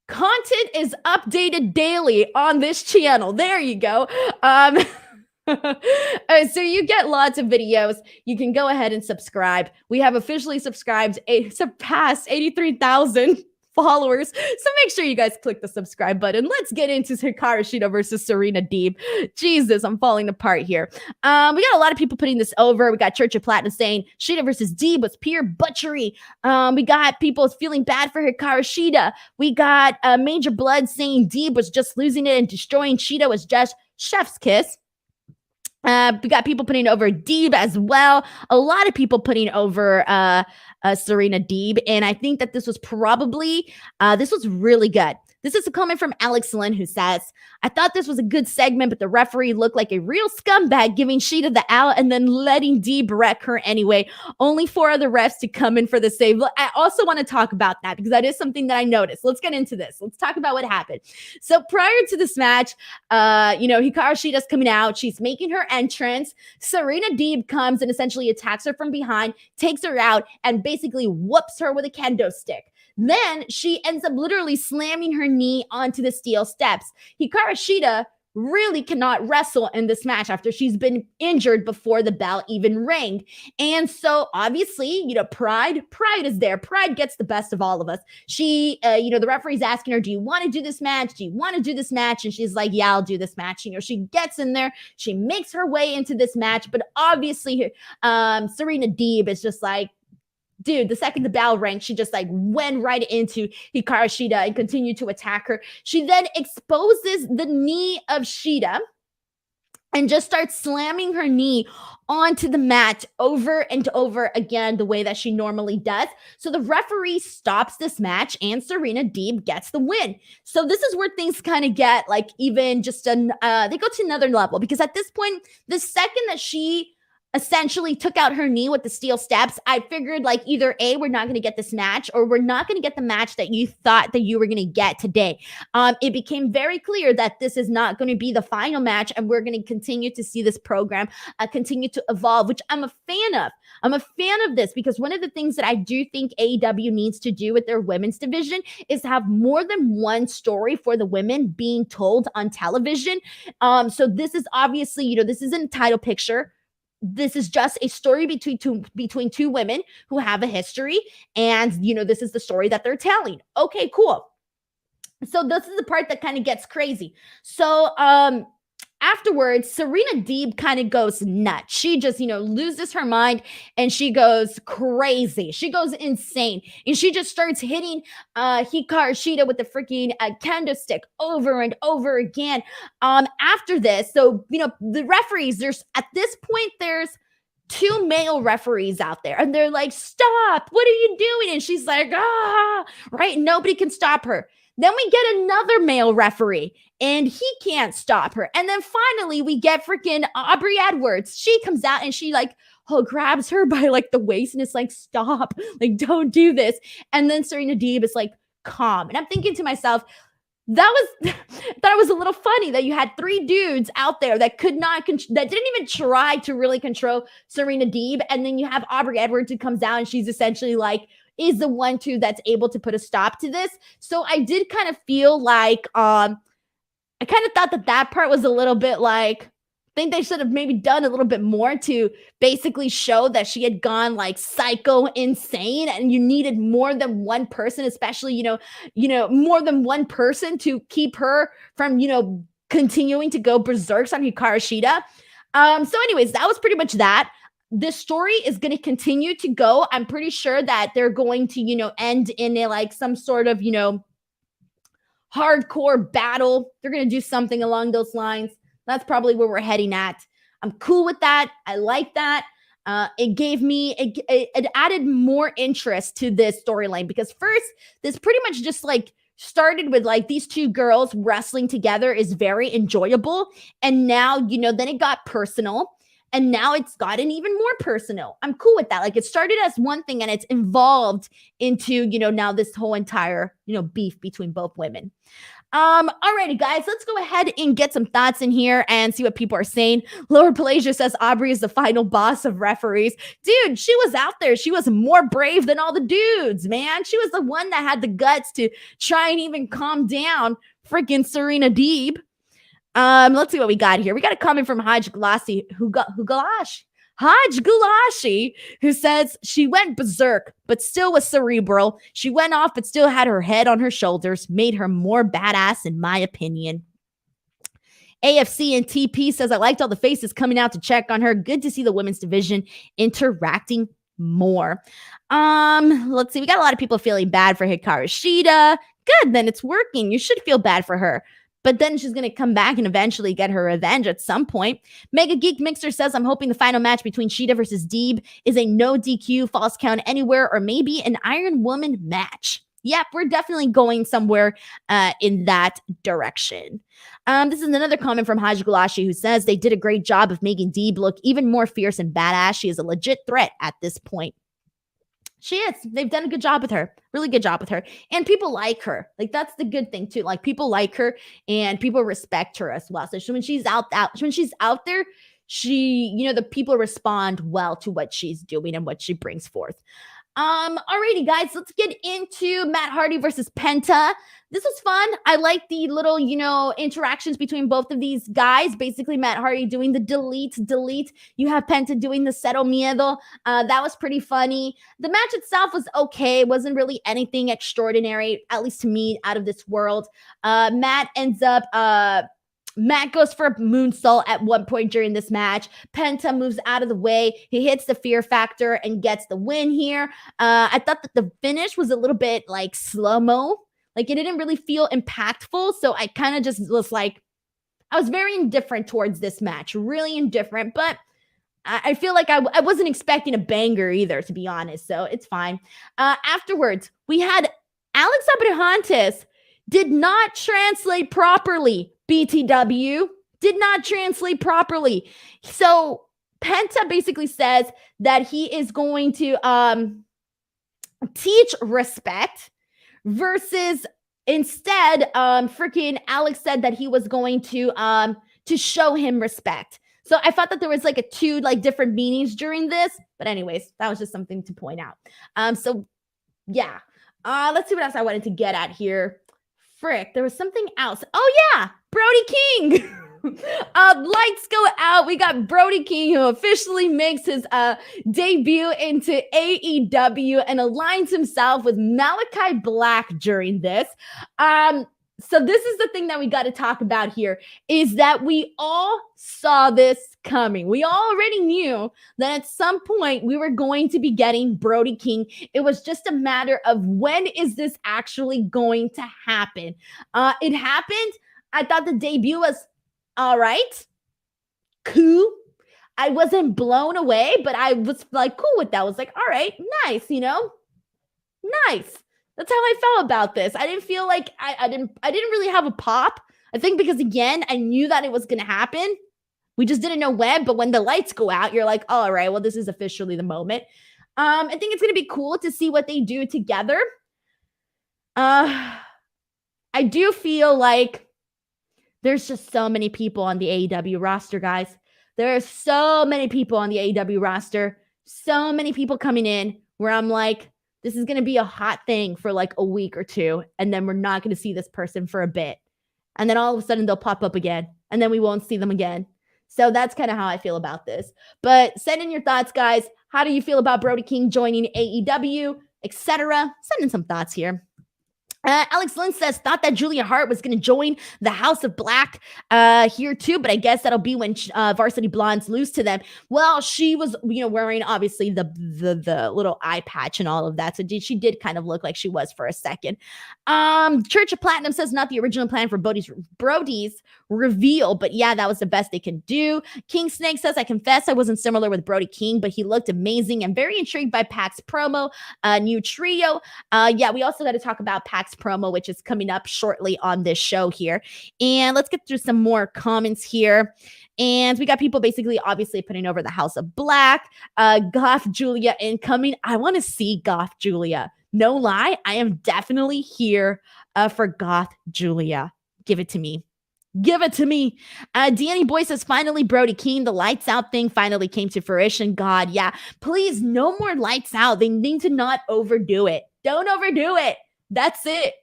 Content is updated daily on this channel. There you go. So you get lots of videos. You can go ahead and subscribe. We have officially surpassed 83,000 followers. So make sure you guys click the subscribe button. Let's get into Hikaru Shida versus Serena Deeb. Jesus, I'm falling apart here. We got a lot of people putting this over. We got Church of Platinum saying Shida versus Deeb was pure butchery. We got people feeling bad for Hikaru Shida. We got Major Blood saying Deeb was just losing it and destroying Shida was just chef's kiss. We got people putting over Deeb as well. A lot of people putting over Serena Deeb. And I think that this was probably, this was really good. This is a comment from Alex Lynn who says, I thought this was a good segment, but the referee looked like a real scumbag giving Shida the out and then letting Deeb wreck her anyway. Only 4 other refs to come in for the save. I also want to talk about that because that is something that I noticed. Let's get into this. Let's talk about what happened. So prior to this match, Hikaru Shida's coming out. She's making her entrance. Serena Deeb comes and essentially attacks her from behind, takes her out, and basically whoops her with a kendo stick. Then she ends up literally slamming her knee onto the steel steps. Hikaru Shida really cannot wrestle in this match after she's been injured before the bell even rang. And so obviously, pride is there. Pride gets the best of all of us. She, the referee's asking her, do you want to do this match? Do you want to do this match? And she's like, yeah, I'll do this match. She gets in there. She makes her way into this match. But obviously, Serena Deeb is just like, dude, the second the bell rang, she just like went right into Hikaru Shida and continued to attack her. She then exposes the knee of Shida and just starts slamming her knee onto the mat over and over again the way that she normally does. So the referee stops this match and Serena Deeb gets the win. So this is where things kind of get like even just they go to another level because at this point, the second that she essentially took out her knee with the steel steps, I figured like either A, we're not going to get this match or we're not going to get the match that you thought that you were going to get today. It became very clear that this is not going to be the final match and we're going to continue to see this program continue to evolve, which I'm a fan of. I'm a fan of this because one of the things that I do think AEW needs to do with their women's division is have more than one story for the women being told on television. So this is obviously, this isn't a title picture. This is just a story between two women who have a history. And, this is the story that they're telling. Okay, cool. So this is the part that kind of gets crazy. So, afterwards, Serena Deeb kind of goes nuts. She just, loses her mind and she goes crazy. She goes insane. And she just starts hitting Hikaru Shida with the freaking kendo stick over and over again. After this, so, the referees, at this point, there's 2 male referees out there and they're like, stop, what are you doing? And she's like, right? Nobody can stop her. Then we get another male referee and he can't stop her. And then finally we get freaking Aubrey Edwards. She comes out and she grabs her by like the waist and it's like, stop, like, don't do this. And then Serena Deeb is like, calm. And I'm thinking to myself, that was a little funny that you had 3 dudes out there that could not, that didn't even try to really control Serena Deeb. And then you have Aubrey Edwards who comes out and she's essentially like, is the one too that's able to put a stop to this. So I did kind of feel like, I kind of thought that part was a little bit like, I think they should have maybe done a little bit more to basically show that she had gone like psycho insane and you needed more than one person, especially, more than one person to keep her from, continuing to go berserks on Hikaru Shida. So anyways, that was pretty much that. This story is going to continue to go. I'm pretty sure that they're going to, end in some sort of, hardcore battle. They're going to do something along those lines. That's probably where we're heading at. I'm cool with that. I like that. It gave me, it added more interest to this storyline because first, this pretty much just started with these 2 girls wrestling together is very enjoyable. And now, then it got personal. And now it's gotten even more personal. I'm cool with that. It started as one thing and it's evolved into, now this whole entire, beef between both women. Alrighty, guys, let's go ahead and get some thoughts in here and see what people are saying. Lower Pelagia says Aubrey is the final boss of referees. Dude, she was out there. She was more brave than all the dudes, man. She was the one that had the guts to try and even calm down freaking Serena Deeb. Let's see what we got here. We got a comment from Haj Gulashi, Haj Gulashi, who says she went berserk, but still was cerebral. She went off, but still had her head on her shoulders, made her more badass, in my opinion. AFC and TP says, I liked all the faces coming out to check on her. Good to see the women's division interacting more. Let's see. We got a lot of people feeling bad for Hikaru Shida. Good, then it's working. You should feel bad for her. But then she's going to come back and eventually get her revenge at some point. Mega Geek Mixer says, I'm hoping the final match between Shida versus Deeb is a no DQ, false count anywhere, or maybe an Iron Woman match. Yep, we're definitely going somewhere in that direction. This is another comment from Haj Gulashi, who says they did a great job of making Deeb look even more fierce and badass. She is a legit threat at this point. She is. They've done a good job with her. Really good job with her. And people like her. Like, that's the good thing, too. Like, people like her and people respect her as well. So when she's out there, the people respond well to what she's doing and what she brings forth. Alrighty, guys, let's get into Matt Hardy versus Penta. This was fun. I like the little, interactions between both of these guys. Basically, Matt Hardy doing the delete. You have Penta doing the Cero Miedo. That was pretty funny. The match itself was okay. It wasn't really anything extraordinary, at least to me, out of this world. Matt goes for a moonsault at one point during this match. Penta moves out of the way. He hits the Fear Factor and gets the win here. I thought that the finish was a little bit like slow-mo. Like, it didn't really feel impactful. So I kind of just was like, I was very indifferent towards this match. Really indifferent. But I feel like I wasn't expecting a banger either, to be honest. So it's fine. Afterwards, we had Alex Abrahantes did not translate properly. BTW did not translate properly. So Penta basically says that he is going to teach respect versus instead freaking Alex said that he was going to show him respect. So I thought that there was like two different meanings during this, but anyways, that was just something to point out. So yeah, let's see what else I wanted to get at here. Frick, there was something else. Oh yeah, Brody King. Lights go out. We got Brody King, who officially makes his debut into AEW and aligns himself with Malachi Black during this. So this is the thing that we got to talk about here, is that we all saw this coming. We already knew that at some point we were going to be getting Brody King. It was just a matter of when is this actually going to happen. It happened. I thought the debut was all right. Cool. I wasn't blown away, but I was like cool with that. I was like, all right, nice, nice. That's how I felt about this. I didn't feel like I didn't really have a pop. I think because, again, I knew that it was going to happen. We just didn't know when, but when the lights go out, you're like, oh, all right, well, this is officially the moment. I think it's going to be cool to see what they do together. I do feel like there's just so many people on the AEW roster, guys. There are so many people on the AEW roster, so many people coming in where I'm like, this is going to be a hot thing for like a week or two, and then we're not going to see this person for a bit. And then all of a sudden they'll pop up again, and then we won't see them again. So that's kind of how I feel about this. But send in your thoughts, guys. How do you feel about Brody King joining AEW, etc.? Send in some thoughts here. Alex Lynn says, thought that Julia Hart was going to join the House of Black here too, but I guess that'll be when Varsity Blondes lose to them. Well, she was, wearing obviously the little eye patch and all of that, so she did kind of look like she was for a second. Church of Platinum says, not the original plan for Brody's reveal, but yeah, that was the best they can do. King Snake says, I confess I wasn't similar with Brody King, but he looked amazing and very intrigued by Pac's promo. New trio. Yeah, we also got to talk about Pac's promo, which is coming up shortly on this show here. And let's get through some more comments here. And we got people basically obviously putting over the House of Black. Goth Julia incoming. I want to see Goth Julia. No lie, I am definitely here for Goth Julia. Give it to me. Give it to me. Danny Boy says, finally, Brody King, the lights out thing finally came to fruition. God, yeah. Please, no more lights out. They need to not overdo it. Don't overdo it. That's it.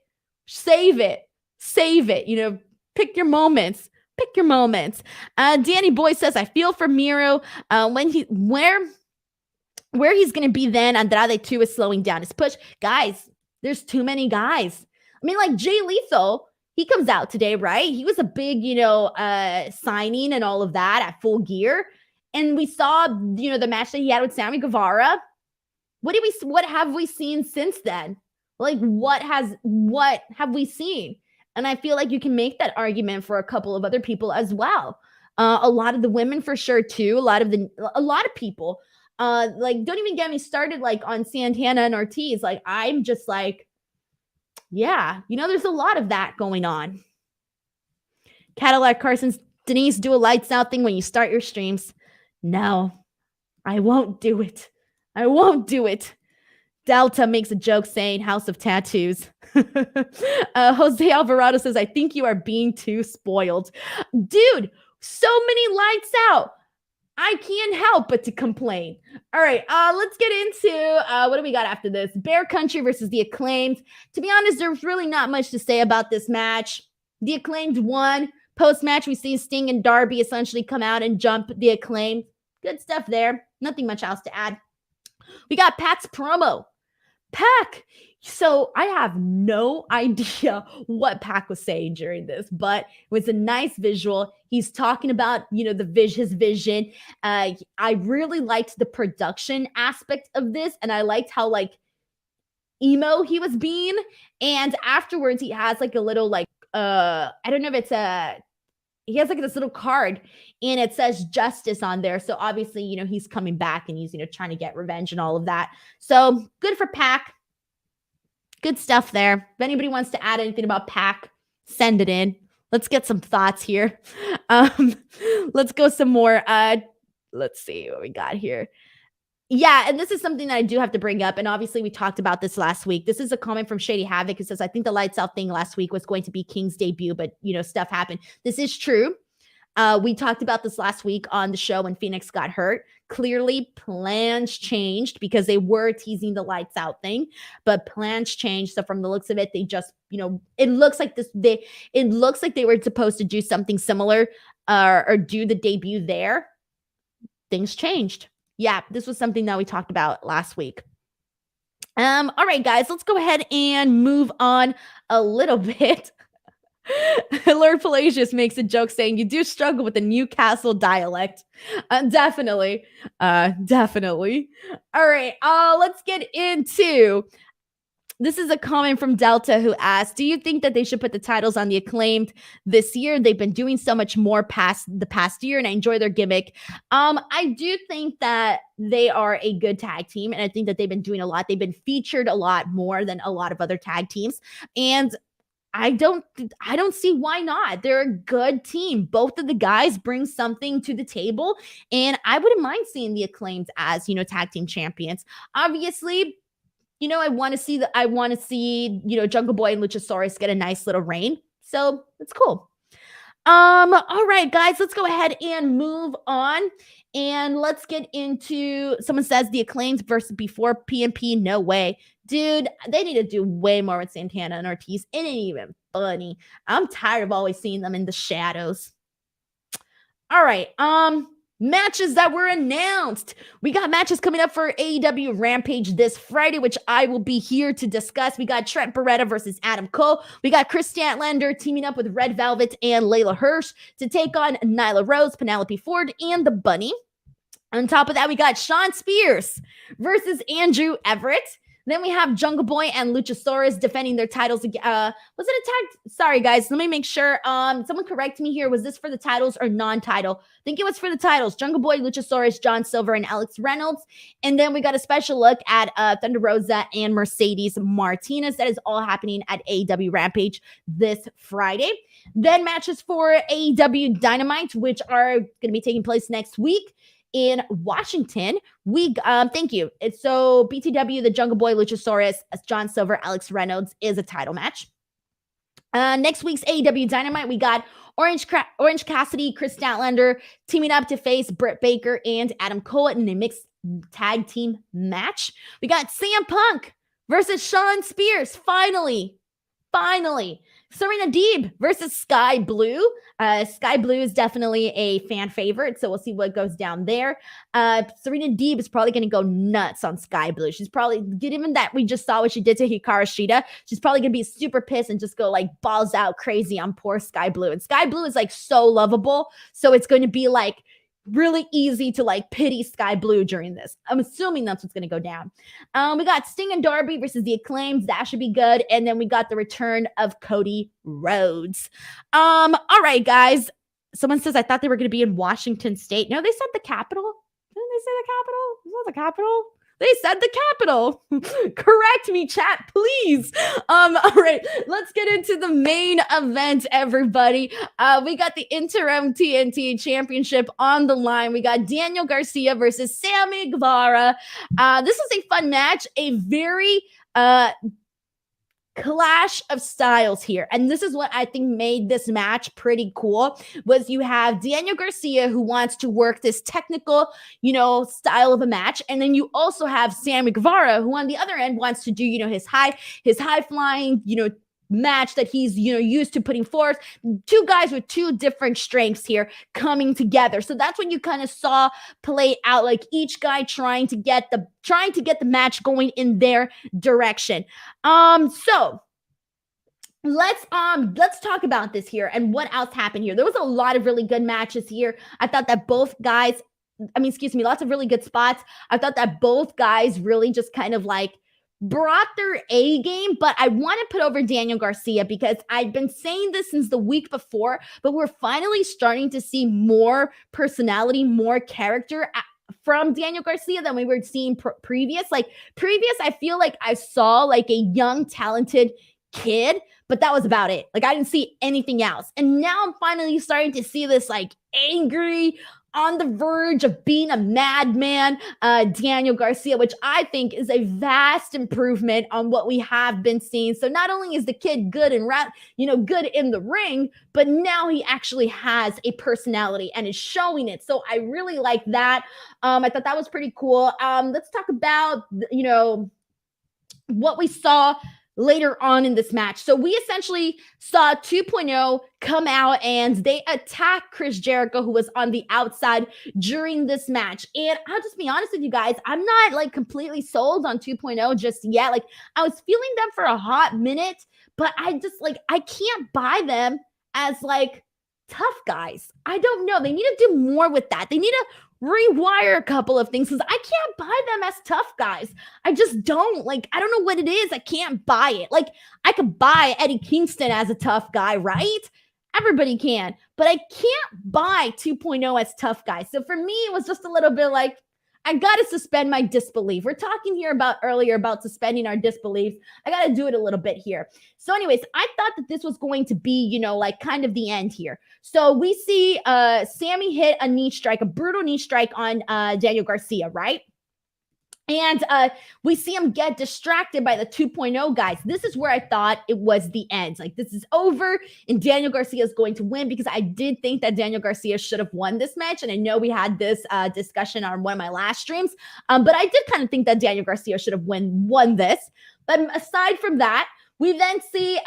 Save it. Save it. You know, pick your moments. Pick your moments. Danny Boy says, I feel for Miro where he's going to be then. Andrade 2 is slowing down his push. Guys, there's too many guys. I mean, like Jay Lethal, he comes out today, right? He was a big, signing and all of that at Full Gear. And we saw, the match that he had with Sammy Guevara. What have we seen since then? Like, what have we seen? And I feel like you can make that argument for a couple of other people as well. A lot of the women for sure too. A lot of people. Like, don't even get me started like on Santana and Ortiz. Like, I'm just like, yeah, there's a lot of that going on. Cadillac Carson's, Denise, do a lights out thing when you start your streams. No, I won't do it. I won't do it. Delta makes a joke saying House of Tattoos. Jose Alvarado says, I think you are being too spoiled. Dude, so many lights out. I can't help but to complain. All right, let's get into what do we got after this? Bear Country versus the Acclaimed. To be honest, there's really not much to say about this match. The Acclaimed won. Post-match, we see Sting and Darby essentially come out and jump the Acclaimed. Good stuff there. Nothing much else to add. We got Pac's promo. Pac. So I have no idea what Pac was saying during this, but it was a nice visual. He's talking about, his vision. I really liked the production aspect of this, and I liked how emo he was being. And afterwards, he has a little I don't know if it's he has this little card and it says justice on there. So obviously, he's coming back and he's, trying to get revenge and all of that. So good for Pac. Good stuff there. If anybody wants to add anything about Pac, send it in. Let's get some thoughts here. Let's go some more. Let's see what we got here. Yeah, and this is something that I do have to bring up. And obviously, we talked about this last week. This is a comment from Shady Havoc. It says, I think the lights out thing last week was going to be King's debut, but, stuff happened. This is true. We talked about this last week on the show when Phoenix got hurt. Clearly, plans changed because they were teasing the lights out thing, but plans changed. So from the looks of it, they just, it looks like they were supposed to do something similar or do the debut there. Things changed. Yeah, this was something that we talked about last week. All right, guys, let's go ahead and move on a little bit. Lord Pelagius makes a joke saying you do struggle with the Newcastle dialect. Definitely. Definitely. All right, let's get into this is a comment from Delta who asked, do you think that they should put the titles on the Acclaimed this year? They've been doing so much more past the past year, and I enjoy their gimmick. I do think that they are a good tag team, and I think that they've been doing a lot. They've been featured a lot more than a lot of other tag teams, and I don't see why not. They're a good team. Both of the guys bring something to the table, and I wouldn't mind seeing the Acclaimed as, tag team champions. Obviously, I want to see, Jungle Boy and Luchasaurus get a nice little reign. So it's cool. All right, guys, let's go ahead and move on. And let's get into, someone says the Acclaimed versus before PMP. No way. Dude, they need to do way more with Santana and Ortiz. It ain't even funny. I'm tired of always seeing them in the shadows. All right, matches that were announced. We got matches coming up for AEW Rampage this Friday, which I will be here to discuss. We got Trent Beretta versus Adam Cole. We got Chris Statlander teaming up with Red Velvet and Layla Hirsch to take on Nyla Rose, Penelope Ford, and the Bunny. On top of that, we got Shawn Spears versus Andrew Everett. Then we have Jungle Boy and Luchasaurus defending their titles. Was it a tag? Sorry, guys. Let me make sure. Someone correct me here. Was this for the titles or non-title? I think it was for the titles. Jungle Boy, Luchasaurus, John Silver, and Alex Reynolds. And then we got a special look at Thunder Rosa and Mercedes Martinez. That is all happening at AEW Rampage this Friday. Then matches for AEW Dynamite, which are going to be taking place next week in Washington. Thank you. It's so BTW, the Jungle Boy, Luchasaurus, John Silver, Alex Reynolds is a title match. Next week's AEW Dynamite, we got Orange Cassidy, Chris Statlander teaming up to face Britt Baker and Adam Cole in a mixed tag team match. We got CM Punk versus Shawn Spears. Finally. Serena Deeb versus Sky Blue. Sky Blue is definitely a fan favorite, so we'll see what goes down there. Serena Deeb is probably going to go nuts on Sky Blue. She's probably, given that we just saw what she did to Hikaru Shida, she's probably going to be super pissed and just go like balls out crazy on poor Sky Blue. And Sky Blue is like so lovable, so it's going to be like really easy to like pity Sky Blue during this. I'm assuming that's what's going to go down. We got Sting and Darby versus the Acclaims. That should be good. And then we got the return of Cody Rhodes. All right, guys. Someone says, I thought they were going to be in Washington State. No, they said the capital. Didn't they say the capital? Is that the capital? They said the capital. Correct me, chat, please. All right, let's get into the main event, everybody. We got the interim TNT championship on the line. We got Daniel Garcia versus Sammy Guevara. This was a fun match, a very clash of styles here. And this is what I think made this match pretty cool, was you have Daniel Garcia, who wants to work this technical, style of a match. And then you also have Sammy Guevara, who on the other end wants to do, his high flying, match that he's, used to putting forth. Two guys with two different strengths here coming together. So that's when you kind of saw play out, like each guy trying to get the match going in their direction. So let's talk about this here and what else happened here. There was a lot of really good matches here. I thought that lots of really good spots. I thought that both guys really just kind of like brought their A game, but I want to put over Daniel Garcia because I've been saying this since the week before, but we're finally starting to see more personality, more character from Daniel Garcia than we were seeing previous. Like previous, I feel like I saw like a young, talented kid, but that was about it. Like I didn't see anything else. And now I'm finally starting to see this like angry, on the verge of being a madman, Daniel Garcia, which I think is a vast improvement on what we have been seeing. So not only is the kid good and good in the ring, but now he actually has a personality and is showing it. So I really like that. I thought that was pretty cool. Let's talk about, what we saw later on in this match. So we essentially saw 2.0 come out and they attacked Chris Jericho, who was on the outside during this match. And I'll just be honest with you guys, I'm not like completely sold on 2.0 just yet. Like I was feeling them for a hot minute, but I can't buy them as like tough guys. I don't know. They need to do more with that. They need to rewire a couple of things because I can't buy them as tough guys. I just don't. Like, I don't know what it is. I can't buy it. Like, I could buy Eddie Kingston as a tough guy, right? Everybody can. But I can't buy 2.0 as tough guys. So for me, it was just a little bit like, I got to suspend my disbelief. We're talking here earlier about suspending our disbelief. I got to do it a little bit here. So anyways, I thought that this was going to be, like kind of the end here. So we see Sammy hit a brutal knee strike on Daniel Garcia, right? And we see him get distracted by the 2.0 guys. This is where I thought it was the end. Like, this is over and Daniel Garcia is going to win because I did think that Daniel Garcia should have won this match. And I know we had this discussion on one of my last streams, but I did kind of think that Daniel Garcia should have won this. But aside from that, we then see,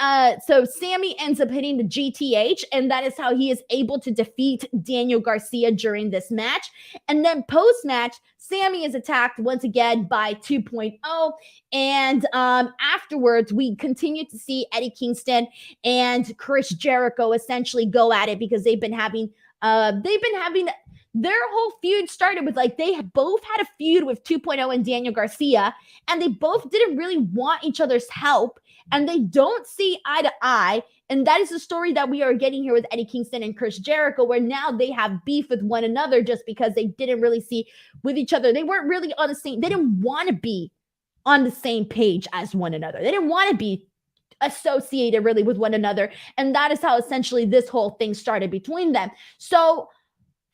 so Sammy ends up hitting the GTH, and that is how he is able to defeat Daniel Garcia during this match. And then post-match, Sammy is attacked once again by 2.0. And afterwards, we continue to see Eddie Kingston and Chris Jericho essentially go at it because they've been having their whole feud started with like they both had a feud with 2.0 and Daniel Garcia, and they both didn't really want each other's help, and they don't see eye to eye. And that is the story that we are getting here with Eddie Kingston and Chris Jericho, where now they have beef with one another just because they didn't really see with each other. They weren't really on the same, they didn't want to be on the same page as one another. They didn't want to be associated really with one another. And that is how essentially this whole thing started between them. So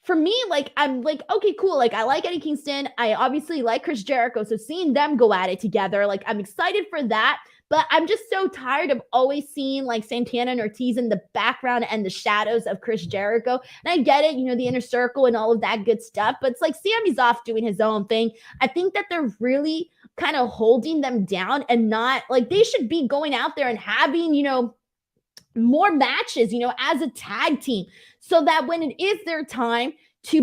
for me, like, I'm like, okay, cool. Like, I like Eddie Kingston. I obviously like Chris Jericho. So seeing them go at it together, like, I'm excited for that. But I'm just so tired of always seeing like Santana and Ortiz in the background and the shadows of Chris Jericho. And I get it, the inner circle and all of that good stuff. But it's like Sammy's off doing his own thing. I think that they're really kind of holding them down and not like they should be going out there and having, more matches, as a tag team, so that when it is their time to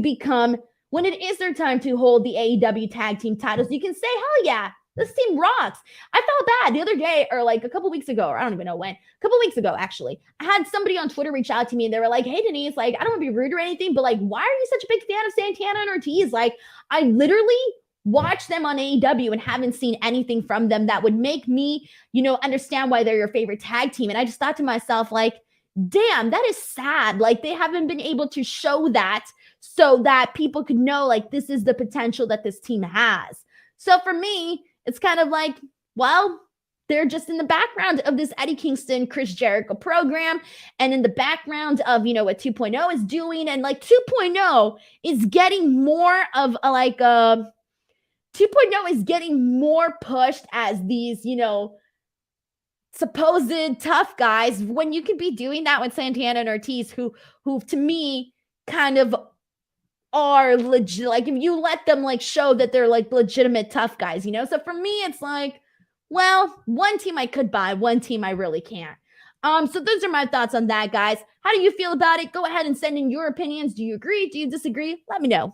hold the AEW tag team titles, you can say, hell yeah, this team rocks. I felt bad the other day, or like a couple weeks ago, or I don't even know when, a couple weeks ago, actually, I had somebody on Twitter reach out to me and they were like, hey, Denise, like, I don't want to be rude or anything, but like, why are you such a big fan of Santana and Ortiz? Like, I literally watch them on AEW and haven't seen anything from them that would make me, understand why they're your favorite tag team. And I just thought to myself, like, damn, that is sad. Like, they haven't been able to show that so that people could know, like, this is the potential that this team has. So for me, it's kind of like, well, they're just in the background of this Eddie Kingston, Chris Jericho program, and in the background of, what 2.0 is doing. And like 2.0 is getting more of a, like, 2.0 is getting more pushed as these, supposed tough guys, when you could be doing that with Santana and Ortiz, who to me kind of are legit. Like, if you let them like show that they're like legitimate tough guys, So for me, it's like, well, one team I could buy, one team I really can't. So those are my thoughts on that, guys. How do you feel about it? Go ahead and send in your opinions. Do you agree? Do you disagree? Let me know.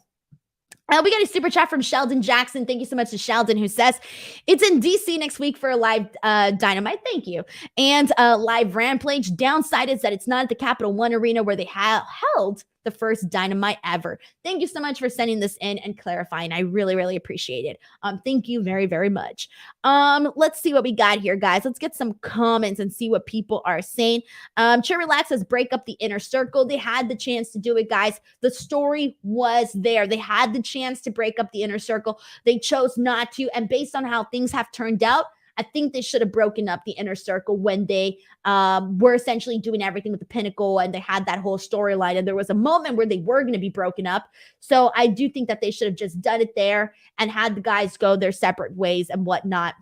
We got a super chat from Sheldon Jackson. Thank you so much to Sheldon, who says it's in DC next week for a live Dynamite. Thank you. And live Rampage. Downside is that it's not at the Capital One Arena where they held the first Dynamite ever. Thank you so much for sending this in and clarifying. I really, really appreciate it. Thank you very, very much. Let's see what we got here, guys. Let's get some comments and see what people are saying. Cherry Relax says, break up the inner circle. They had the chance to do it, guys. The story was there. They had the chance to break up the inner circle. They chose not to. And based on how things have turned out, I think they should have broken up the inner circle when they were essentially doing everything with the Pinnacle, and they had that whole storyline. And there was a moment where they were going to be broken up. So I do think that they should have just done it there and had the guys go their separate ways and whatnot.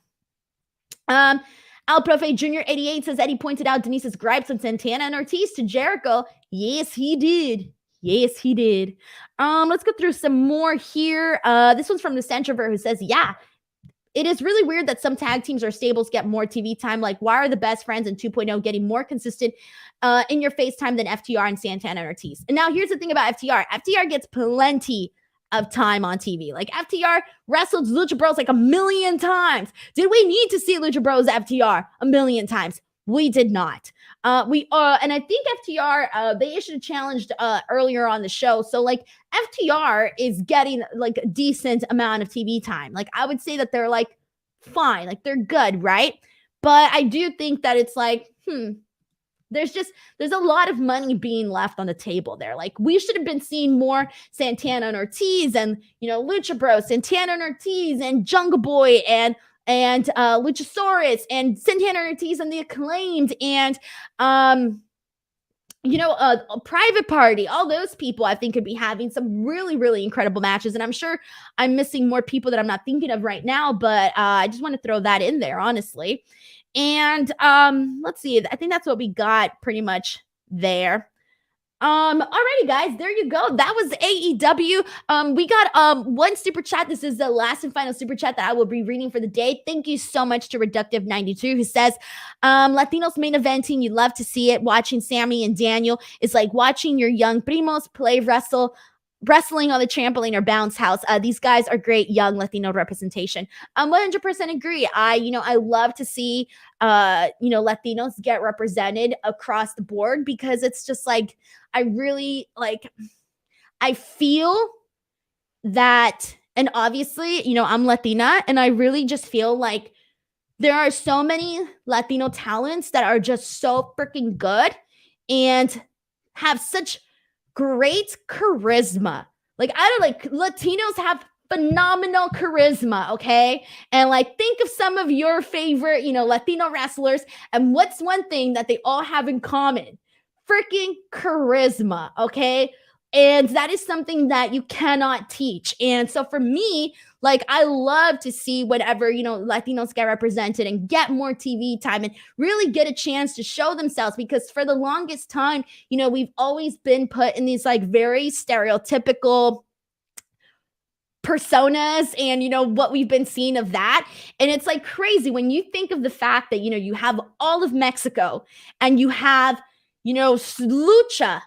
Al Profe Jr. 88 says, Eddie pointed out Denise's gripes on Santana and Ortiz to Jericho. Yes, he did. Yes, he did. Let's go through some more here. This one's from the Centrover, who says, yeah, it is really weird that some tag teams or stables get more TV time. Like, why are the Best Friends and 2.0 getting more consistent in your face time than FTR and Santana and Ortiz? And now here's the thing about FTR. FTR gets plenty of time on TV. Like, FTR wrestled Lucha Bros like 1,000,000 times. Did we need to see Lucha Bros FTR 1,000,000 times? We did not. And I think FTR, they issued a challenge earlier on the show. So like FTR is getting like a decent amount of TV time. Like, I would say that they're like fine, like they're good, right? But I do think that it's like, there's a lot of money being left on the table there. Like, we should have been seeing more Santana and Ortiz and, Lucha Bros, Santana and Ortiz and Jungle Boy and Luchasaurus and Santana and Ortiz and the Acclaimed and a Private Party. All those people I think could be having some really, really incredible matches. And I'm sure I'm missing more people that I'm not thinking of right now, but I just want to throw that in there, honestly. And let's see. I think that's what we got pretty much there. Alrighty, guys, there you go. That was AEW. We got one super chat. This is the last and final super chat that I will be reading for the day. Thank you so much to Reductive92, who says, Latinos main eventing, you love to see it. Watching Sammy and Daniel is like watching your young primos play wrestling on the trampoline or bounce house. These guys are great young Latino representation. 100% agree. I love to see Latinos get represented across the board, because it's just like, I feel that, and obviously, I'm Latina, and I really just feel like there are so many Latino talents that are just so freaking good and have such great charisma. Latinos have phenomenal charisma, okay? And think of some of your favorite, Latino wrestlers, and what's one thing that they all have in common? Freaking charisma, okay? And that is something that you cannot teach. And so for me, like, I love to see whatever, Latinos get represented and get more TV time and really get a chance to show themselves, because for the longest time, we've always been put in these like very stereotypical personas and what we've been seeing of that. And it's like crazy when you think of the fact that you have all of Mexico and you have lucha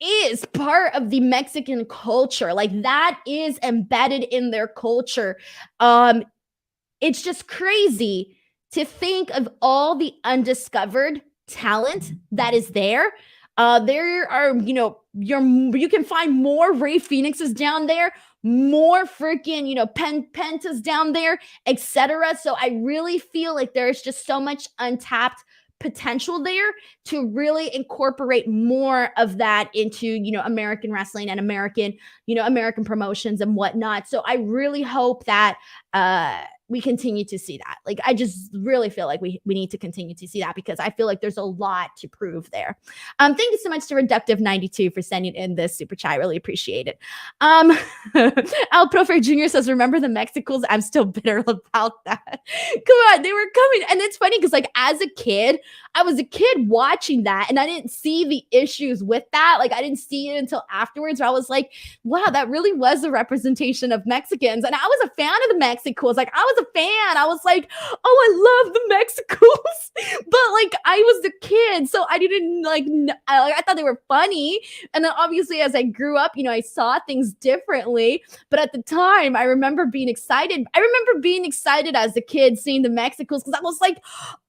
is part of the Mexican culture. Like, that is embedded in their culture. It's just crazy to think of all the undiscovered talent that is there. There are, you can find more Ray Phoenixes down there, more freaking, Pentas down there, etc. So I really feel like there's just so much untapped potential there to really incorporate more of that into American wrestling and American promotions and whatnot. So I really hope that we continue to see that. Like, I just really feel like we need to continue to see that, because I feel like there's a lot to prove there. Thank you so much to Reductive92 for sending in this super chat. I really appreciate it. Al Profer Jr. says, remember the Mexicals? I'm still bitter about that. Come on, they were coming. And it's funny because, like, as a kid, I was a kid watching that and I didn't see the issues with that. Like, I didn't see it until afterwards, where I was like, wow, that really was a representation of Mexicans. And I was a fan of the Mexicals. Like, I was a fan. I was like, oh, I love the Mexicals. But like, I was a kid, so I didn't I thought they were funny. And then obviously as I grew up, I saw things differently. But at the time, I remember being excited. I remember being excited as a kid seeing the Mexicals, because I was like,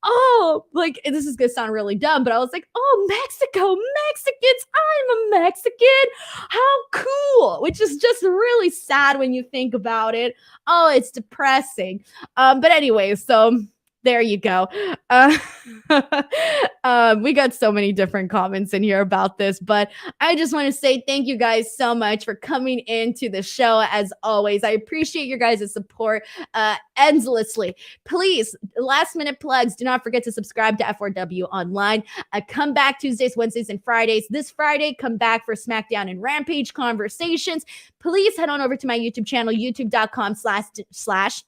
oh, like, this is gonna sound really dumb, but I was like, oh, Mexico, Mexicans, I'm a Mexican. How cool. Which is just really sad when you think about it. Oh, it's depressing. But anyway, so there you go. We got so many different comments in here about this, but I just want to say thank you guys so much for coming into the show. As always, I appreciate your guys' support endlessly. Please, last minute plugs, do not forget to subscribe to F4W Online. Come back Tuesdays, Wednesdays, and Fridays. This Friday, come back for Smackdown and Rampage conversations. Please head on over to my YouTube channel, youtube.com//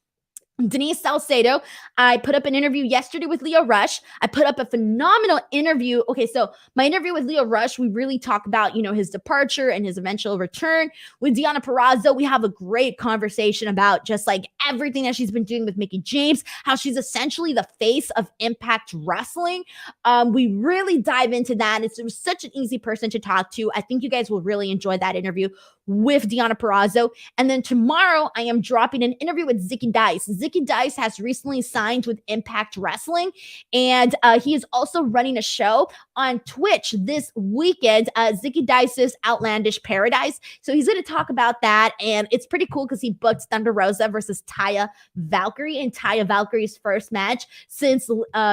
Denise Salcedo. I put up an interview yesterday with Leo Rush. I put up a phenomenal interview. Okay, so my interview with Leo Rush, we really talk about, his departure and his eventual return. With Deonna Purrazzo, we have a great conversation about just like everything that she's been doing with Mickie James, how she's essentially the face of Impact Wrestling. We really dive into that. It was such an easy person to talk to. I think you guys will really enjoy that interview with Deonna Purrazzo. And then tomorrow, I am dropping an interview with Zicky Dice. Zicky Dice has recently signed with Impact Wrestling, and he is also running a show on Twitch this weekend, Zicky Dice's Outlandish Paradise. So he's going to talk about that, and it's pretty cool because he booked Thunder Rosa versus Taya Valkyrie, and Taya Valkyrie's first match since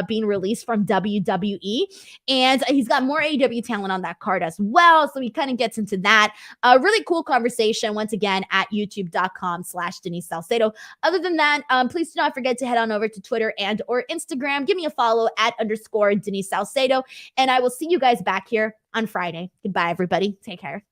being released from WWE. And he's got more AEW talent on that card as well, so he kind of gets into that. Really cool conversation, once again, at youtube.com/Denise Salcedo. Other than that, please do not forget to head on over to Twitter and or Instagram. Give me a follow at _Denise Salcedo. And I will see you guys back here on Friday. Goodbye, everybody. Take care.